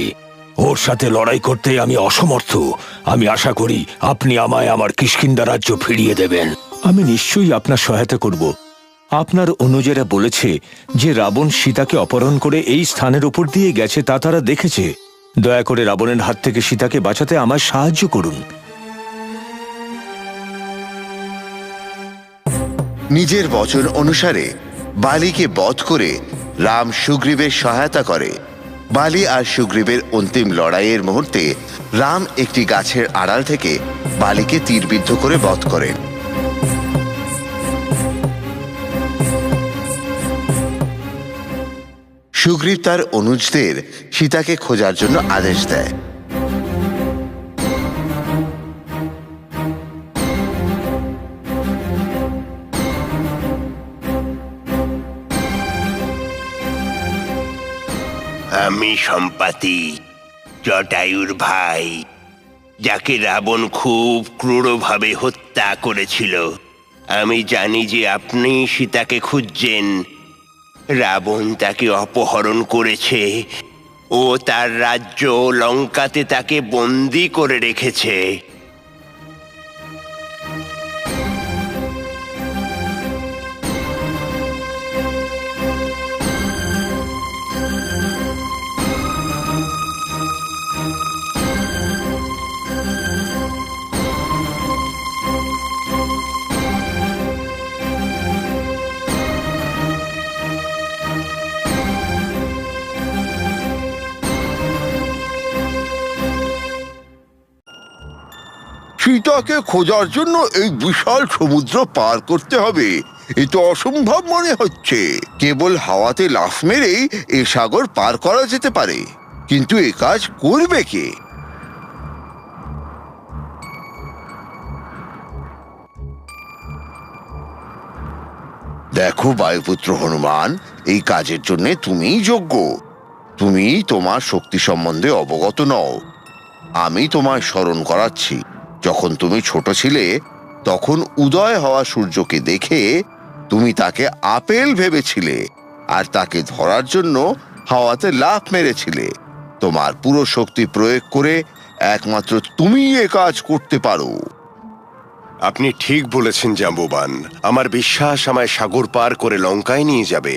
ওর সাথে লড়াই করতে আমি অসমর্থ। আমি আশা করি আপনি আমায় আমার কিষ্কিন্ধা রাজ্য ফিরিয়ে দেবেন। আমি নিশ্চয়ই আপনার সহায়তা করব। আপনার অনুজেরা বলেছে যে রাবণ সীতাকে অপহরণ করে এই স্থানের উপর দিয়ে গেছে, তা তারা দেখেছে। দয়া করে রাবণের হাত থেকে সীতাকে বাঁচাতে আমায় সাহায্য করুন। নিজের বচন অনুসারে বালিকে বধ করে রাম সুগ্রীবের সহায়তা করে। বালি আর সুগ্রীবের অন্তিম লড়াইয়ের মুহূর্তে রাম একটি গাছের আড়াল থেকে বালিকে তীরবিদ্ধ করে বধ করেন। সুগ্রীব তার অনুজদের সীতাকে খোঁজার জন্য আদেশ দেয়। আমি সম্পাতি, জটায়ুর ভাই, যাকে রাবণ খুব ক্রূরভাবে হত্যা করেছিল। আমি জানি যে আপনি সীতাকে খুঁজছেন। রাবণ তাকে অপহরণ করেছে ও তার রাজ্য লঙ্কাতে তাকে বন্দী করে রেখেছে। সীতাকে খোঁজার জন্য এই বিশাল সমুদ্র পার করতে হবে, এ তো অসম্ভব মনে হচ্ছে। কেবল হাওয়াতে লাফ মেরেই এ সাগর পার করা যেতে পারে, কিন্তু এ কাজ করবে কে? দেখো বায়ুপুত্র হনুমান, এই কাজের জন্য তুমিই যোগ্য। তুমি তোমার শক্তি সম্বন্ধে অবগত নও। আমি তোমায় স্মরণ করাচ্ছি, যখন তুমি ছোট ছিলে তখন উদয় হওয়া সূর্যকে দেখে তুমি তাকে আপেল ভেবেছিলে আর তাকে ধরার জন্য হাওয়াতে লাফ মেরেছিলে। তোমার পুরো শক্তি প্রয়োগ করে একমাত্র তুমিই এ কাজ করতে পারো। আপনি ঠিক বলেছেন জাম্বুবান। আমার বিশ্বাস আমায় সাগর পার করে লঙ্কায় নিয়ে যাবে।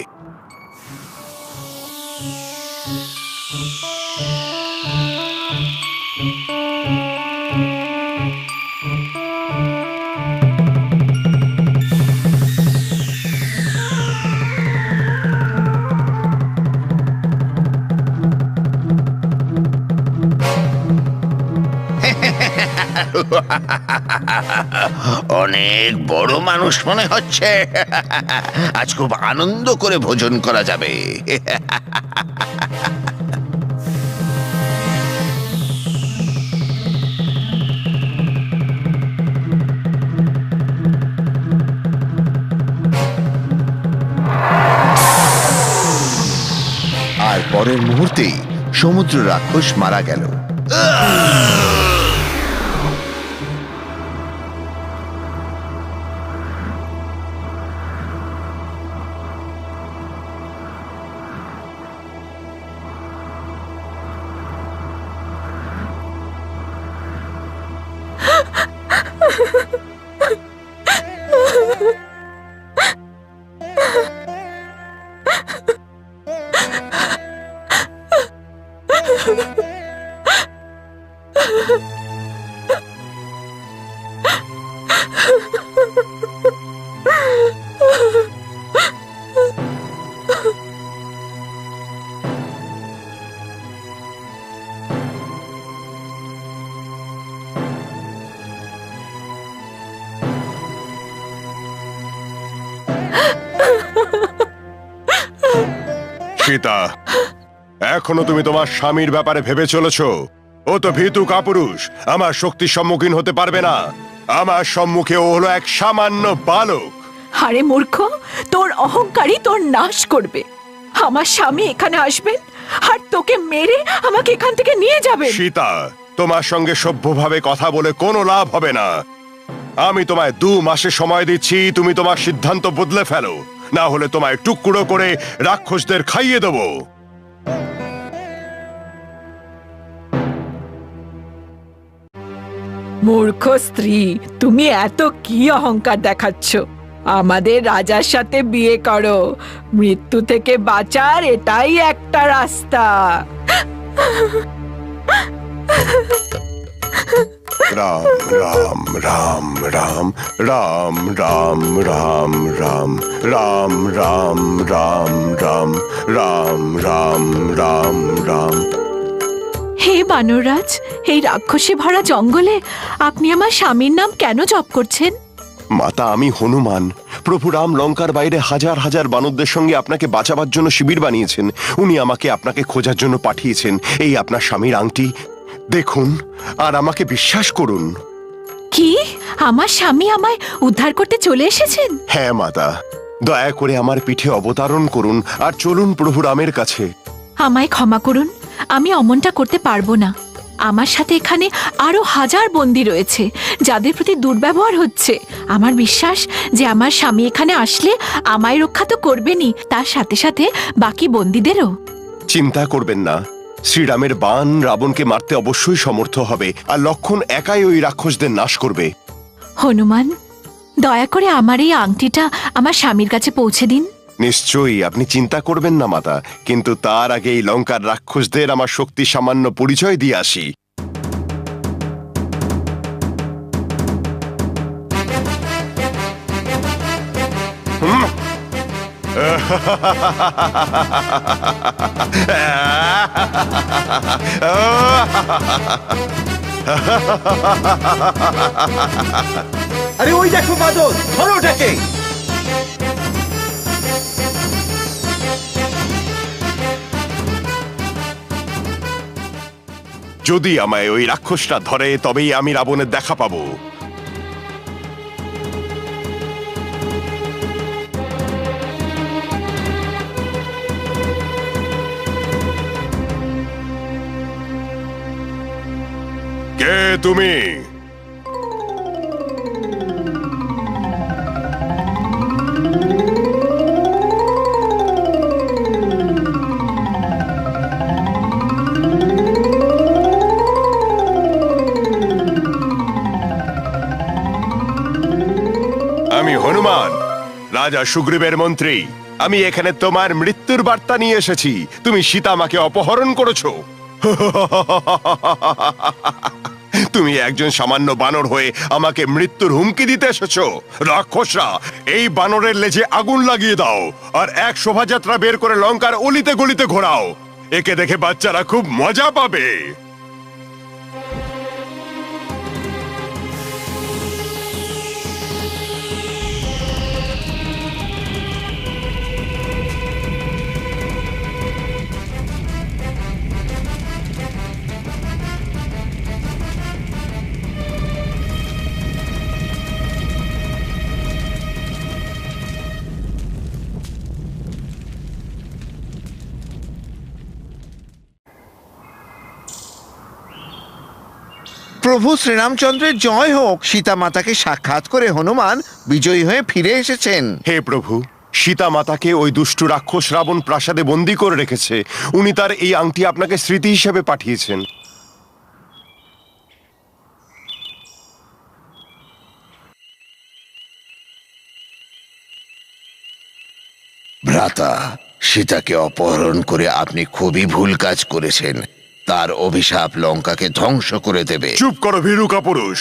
অনেক বড় মানুষ মনে হচ্ছে। আজ খুব আনন্দ করে ভোজন করা যাবে। মুহূর্তেই সমুদ্র রাক্ষস মারা গেল। সীতা, এখনো তুমি তোমার স্বামীর ব্যাপারে ভেবে চলেছ? ও তো ভীতু কাপুরুষ, আমার শক্তির সম্মুখীন হতে পারবে না। আমার সম্মুখে ও হলো এক সামান্য বালক। আরে মূর্খ, তোর অহংকারই তোর নাশ করবে। আমার স্বামী এখানে আসবেন আর তোকে মেরে আমাকে এখান থেকে নিয়ে যাবেন। সীতা, তোমার সঙ্গে সভ্যভাবে কথা বলে কোনো লাভ হবে না। আমি তোমায় 2 মাসের সময় দিচ্ছি, তুমি তোমার সিদ্ধান্ত বদলে ফেলো, না হলে তোমায় টুকরো করে রাক্ষসদের খাইয়ে দেবো। মূর্খ স্ত্রী, তুমি এত কি অহংকার দেখাচ্ছ? আমাদের রাজার সাথে বিয়ে করো, মৃত্যু থেকে বাঁচার এটাই একটা রাস্তা। রাম রাম রাম রাম রাম রাম রাম রাম রাম রাম রাম রাম রাম রাম রাম রাম। হে বানররাজ, এই রাক্ষসে ভরা জঙ্গলে আপনি আমার স্বামীর নাম কেন জপ করছেন? মাতা, আমি হনুমান। প্রভু রাম লঙ্কার বাইরে হাজার হাজার বানরদের সঙ্গে আপনাকে বাঁচাবার জন্য শিবির বানিয়েছেন। উনি আমাকে আপনাকে খোঁজার জন্য পাঠিয়েছেন। এই আপনার স্বামীর আংটি দেখুন আর আমাকে বিশ্বাস করুন। কি, আমার স্বামী আমায় উদ্ধার করতে চলে এসেছেন? হ্যাঁ মাতা, দয়া করে আমার পিঠে অবতরণ করুন আর চলুন প্রভু রামের কাছে। আমায় ক্ষমা করুন, আমি অমনটা করতে পারবো না। আমার সাথে এখানে আরো হাজার বন্দী রয়েছে যাদের প্রতি দুর্ব্যবহার হচ্ছে। আমার বিশ্বাস যে আমার স্বামী এখানে আসলে আমায় রক্ষা তো করবেনই, তার সাথে সাথে বাকি বন্দীদেরও। চিন্তা করবেন না, শ্রীরামের বাণ রাবণকে মারতে অবশ্যই সমর্থ হবে, আর লক্ষণ একাই ওই রাক্ষসদের নাশ করবে। হনুমান, দয়া করে আমার এই আংটিটা আমার স্বামীর কাছে পৌঁছে দিন। নিশ্চয়ই, আপনি চিন্তা করবেন না মাতা, কিন্তু তার আগে এই লঙ্কার রাক্ষসদের আমার শক্তি সামান্য পরিচয় দিয়ে আসি। আরে ওই দেখো বাদল, ধরো ওটাকে। যদি আমায় ওই রাক্ষসটা ধরে তবেই আমি রাবণের দেখা পাবো। কে তুমি? আমি হনুমান, রাজা সুগ্রীবের মন্ত্রী। আমি এখানে তোমার মৃত্যুর বার্তা নিয়ে এসেছি। তুমি সীতা মাকে অপহরণ করেছো। তুমি একজন সামান্য বানর হয়ে আমাকে মৃত্যুর হুমকি দিতে এসেছো। রাক্ষসরা, এই বানরের লেজে আগুন লাগিয়ে দাও আর এক শোভাযাত্রা বের করে লঙ্কার অলিতে গলিতে ঘোরাও। একে দেখে বাচ্চারা খুব মজা পাবে। প্রভু শ্রীরামচন্দ্রের জয় হোক। সীতা মাতাকে সাক্ষাৎ করে হনুমান বিজয়ী হয়ে ফিরে এসেছেন। হে প্রভু, সীতা মাতাকে ওই দুষ্টু রাক্ষস রাবণ প্রাসাদে বন্দী করে রেখেছে। উনি তার এই আংটি আপনাকে স্মৃতি হিসেবে পাঠিয়েছেন। ভ্রাতা, সীতাকে অপহরণ করে আপনি খুবই ভুল কাজ করেছেন। তার অভিশাপ লঙ্কাকে ধ্বংস করে দেবে। চুপ করো ভীরু কাপুরুষ,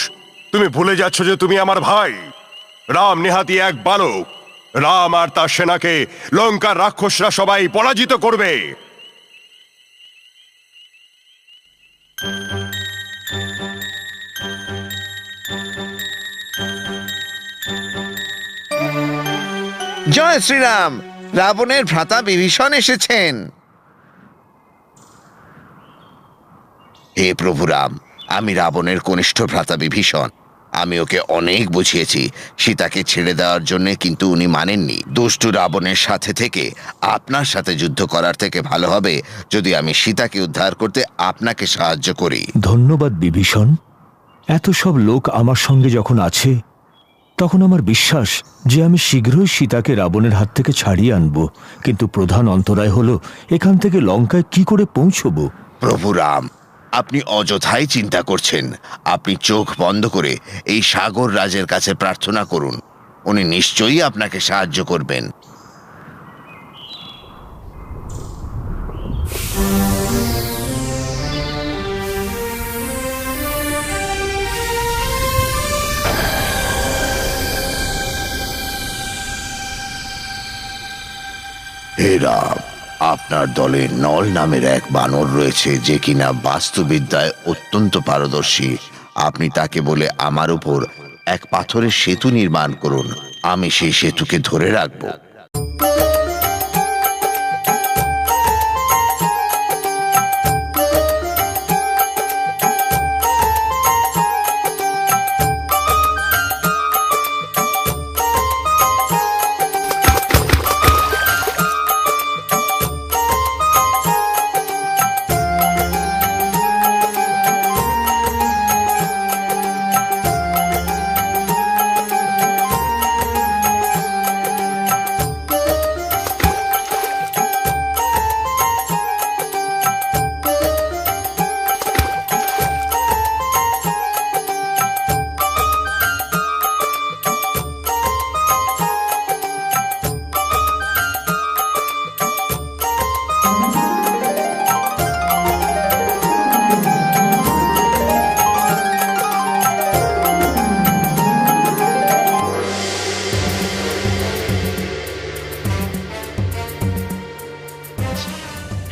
তুমি ভুলে যাচ্ছ যে তুমি আমার ভাই। রাম নেহাতি এক বালক। রাম আর তার সেনাকে লঙ্কার রাক্ষসরা সবাই পরাজিত করবে। জয় শ্রীরাম। রাবণের ভ্রাতা বিভীষণ এসেছেন। হে প্রভু রাম, আমি রাবণের কনিষ্ঠ ভ্রাতা বিভীষণ। আমি ওকে অনেক বুঝিয়েছি সীতাকে ছেড়ে দেওয়ার জন্য, কিন্তু উনি মানেননি। দুষ্টু রাবণের সাথে থেকে আপনার সাথে যুদ্ধ করার থেকে ভালো হবে যদি আমি সীতাকে উদ্ধার করতে আপনাকে সাহায্য করি। ধন্যবাদ বিভীষণ। এত সব লোক আমার সঙ্গে যখন আছে, তখন আমার বিশ্বাস যে আমি শীঘ্রই সীতাকে রাবণের হাত থেকে ছাড়িয়ে আনব। কিন্তু প্রধান অন্তরায় হলো এখান থেকে লঙ্কায় কি করে পৌঁছব। প্রভু রাম, আপনি অযথাই চিন্তা করছেন। আপনি চোখ বন্ধ করে এই সাগর রাজের কাছে প্রার্থনা করুন। উনি নিশ্চয়ই আপনাকে সাহায্য করবেন। হে রাম, আপনার দলে নল নামের এক বানর রয়েছে যে কিনা বাস্তুবিদ্যায় অত্যন্ত পারদর্শী। আপনি তাকে বলে আমার উপর এক পাথরের সেতু নির্মাণ করুন। আমি সেই সেতুকে ধরে রাখব।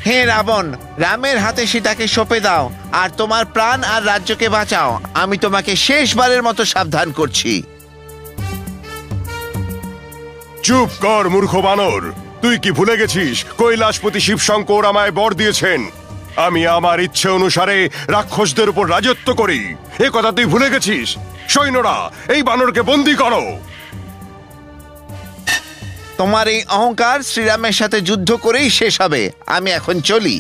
হে রাবণ, রামের হাতে সীতাকে সঁপে দাও আর তোমার প্রাণ আর রাজ্যকে বাঁচাও। আমি তোমাকে শেষবারের মতো সাবধান করছি। চুপ কর মূর্খ বানর। তুই কি ভুলে গেছিস কৈলাসপতি শিবশঙ্কর আমায় বর দিয়েছেন আমি আমার ইচ্ছে অনুসারে রাক্ষসদের উপর রাজত্ব করি? এ কথা তুই ভুলে গেছিস? সৈন্যরা, এই বানরকে বন্দী করো। তোমার এই অহংকার শ্রীরামের সাথে যুদ্ধ করেই শেষ হবে। আমি এখন চলি।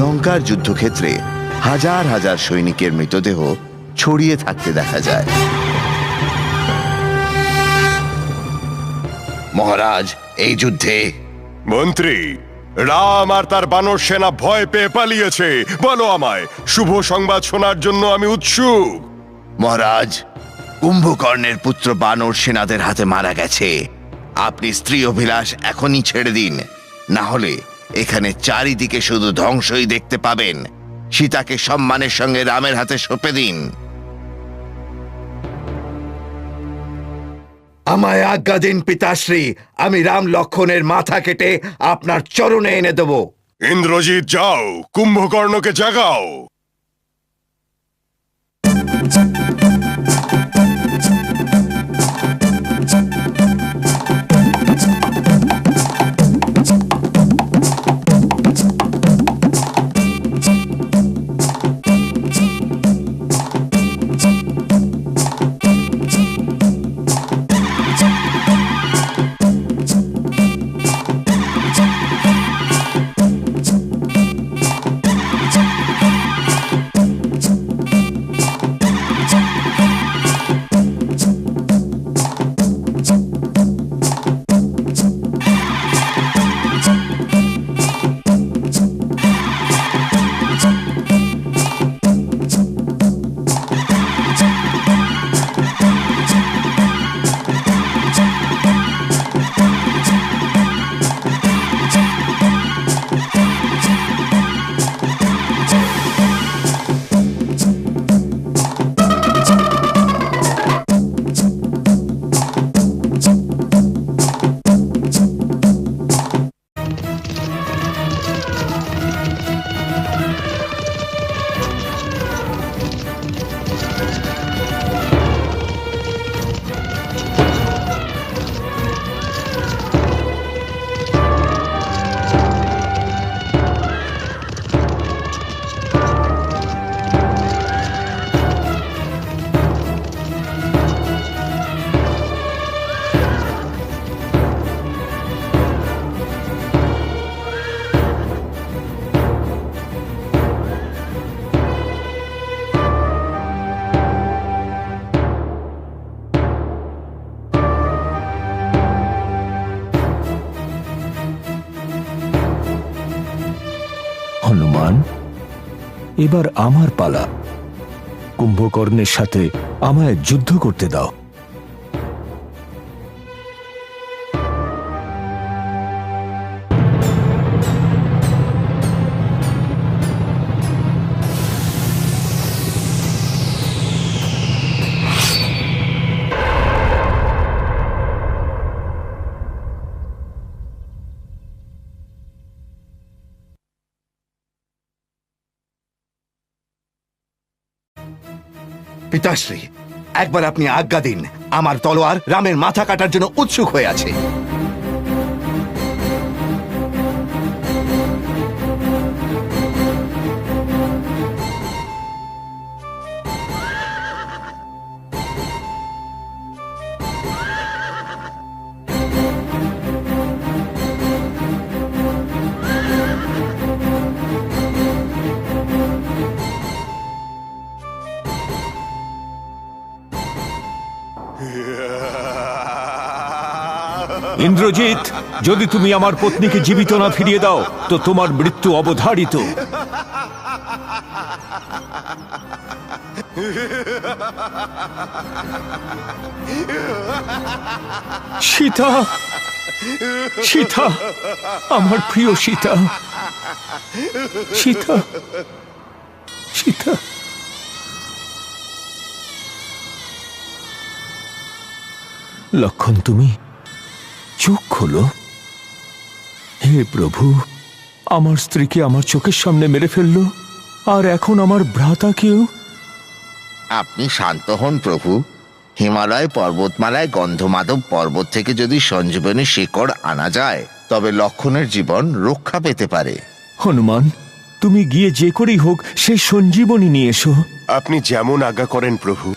লঙ্কার যুদ্ধক্ষেত্রে হাজার হাজার সৈনিকের মৃতদেহ ছড়িয়ে থাকতে দেখা যায়। মহারাজ, এই যুদ্ধে মন্ত্রী, রাম আর তার বানর সেনা ভয় পেয়ে পালিয়েছে। বলো আমায়, শুভ সংবাদ শোনার জন্য আমি উৎসুক। মহারাজ, কুম্ভকর্ণের পুত্র বানর সেনাদের হাতে মারা গেছে। আপনি স্ত্রী অভিলাষ এখনই ছেড়ে দিন, না হলে এখানে চারিদিকে শুধু ধ্বংসই দেখতে পাবেন। সীতাকে সম্মানের সঙ্গে রামের হাতে সঁপে দিন। আমায় আজ্ঞা দিন পিতাশ্রী, আমি রাম লক্ষণের মাথা কেটে আপনার চরণে এনে দেব। ইন্দ্রজিৎ, যাও, কুম্ভকর্ণকে জাগাও। হনুমান, এবার আমার পালা। কুম্ভকর্ণের সাথে আমায় যুদ্ধ করতে দাও। পিতাশ্রী, একবার আপনি আজ্ঞা দিন, আমার তলোয়ার রামের মাথা কাটার জন্য উৎসুক হয়ে আছে। ইন্দ্রজিৎ, যদি তুমি আমার পত্নীকে জীবিত না ফিরিয়ে দাও তো তোমার মৃত্যু অবধারিত। সীতা, সীতা, আমার প্রিয় সীতা, সীতা, সীতা। লক্ষণ, তুমি চোখ খোলো। হে প্রভু, আমার স্ত্রীকে আমার চোখের সামনে মেরে ফেললো, আর এখন আমার ভ্রাতাকেও। আপনি শান্ত হন প্রভু। হিমালয় পর্বতমালায় গন্ধমাধব পর্বত থেকে যদি সঞ্জীবনী শিকড় আনা যায় তবে লক্ষণের জীবন রক্ষা পেতে পারে। হনুমান, তুমি গিয়ে যে করেই হোক সেই সঞ্জীবনী নিয়ে এসো। আপনি যেমন আজ্ঞা করেন প্রভু।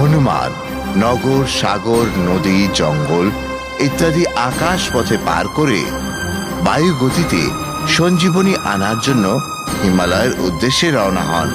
হনুমান নগর, সাগর, নদী, জঙ্গল ইত্যাদি আকাশ পথে পার করে বায়ু গতিতে সঞ্জীবনী আনার জন্য হিমালয়ের উদ্দেশ্যে রওনা হন।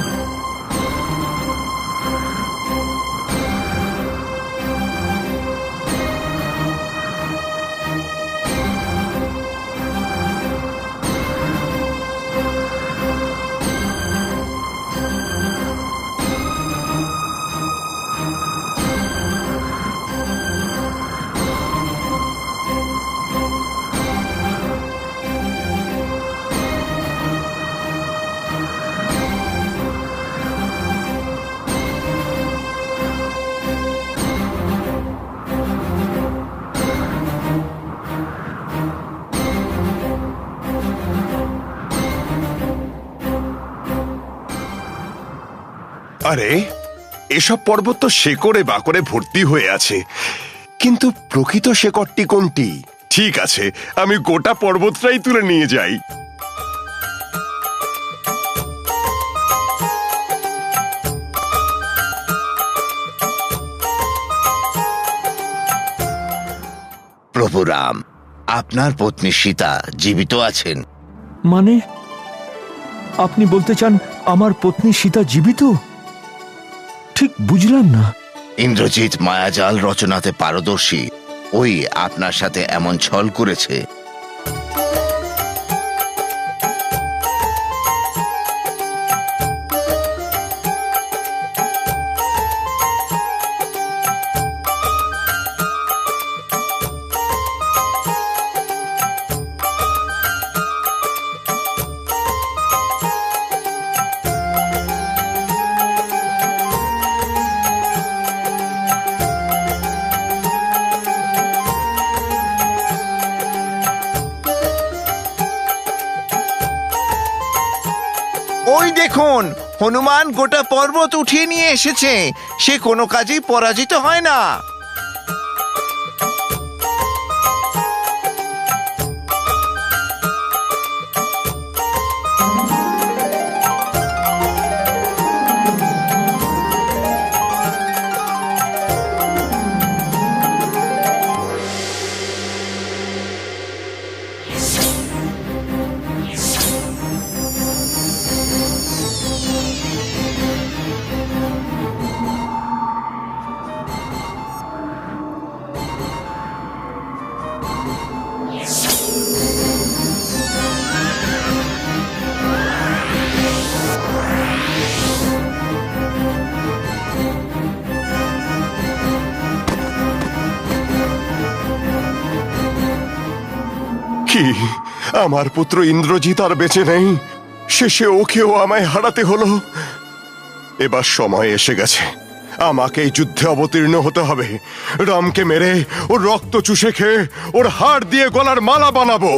আরে এসব পর্বত তো শেকড়ে বাকড়ে ভর্তি হয়ে আছে, কিন্তু প্রকৃত শেকড়টি কোনটি? ঠিক আছে, আমি গোটা পর্বতটাই তুলে নিয়ে যাই। প্রভু রাম, আপনার পত্নী সীতা জীবিত আছেন? মানে আপনি বলতে চান আমার পত্নী সীতা জীবিত? ঠিক বুঝলাম না। ইন্দ্রজিৎ মায়াজাল রচনাতে পারদর্শী, ওই আপনার সাথে এমন ছল করেছে। ওই দেখুন, হনুমান গোটা পর্বত উঠিয়ে নিয়ে এসেছে। সে কোনো কাজেই পরাজিত হয় না। কি, আমার পুত্র ইন্দ্রজিৎ আর বেঁচে নেই? শেষে ওকেও আমায় হারাতে হলো। এবার সময় এসে গেছে, আমাকে এই যুদ্ধে অবতীর্ণ হতে হবে। রামকে মেরে ওর রক্ত চুষে খেয়ে ওর হাড় দিয়ে গলার মালা বানাবো।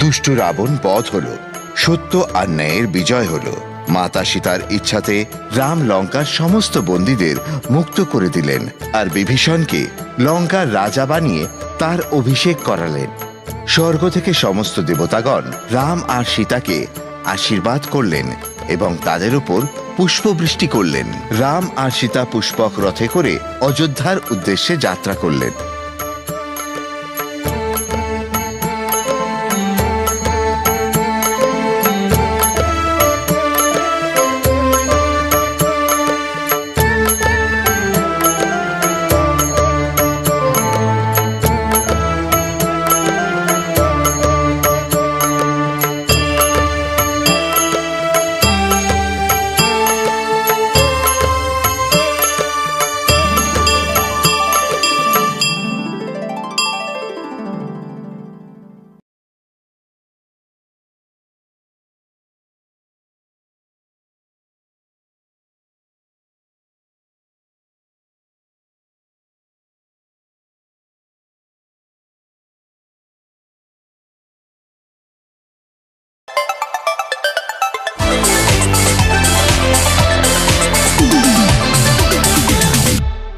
দুষ্ট রাবণ বধ হলো, সত্য আর ন্যায়ের বিজয় হলো। মাতা সীতার ইচ্ছাতে রাম লঙ্কার সমস্ত বন্দীদের মুক্ত করে দিলেন আর বিভীষণকে লঙ্কার রাজা বানিয়ে তার অভিষেক করালেন। স্বর্গ থেকে সমস্ত দেবতাগণ রাম আর সীতাকে আশীর্বাদ করলেন এবং তাদের উপর পুষ্পবৃষ্টি করলেন। রাম আর সীতা পুষ্পক রথে করে অযোধ্যার উদ্দেশ্যে যাত্রা করলেন।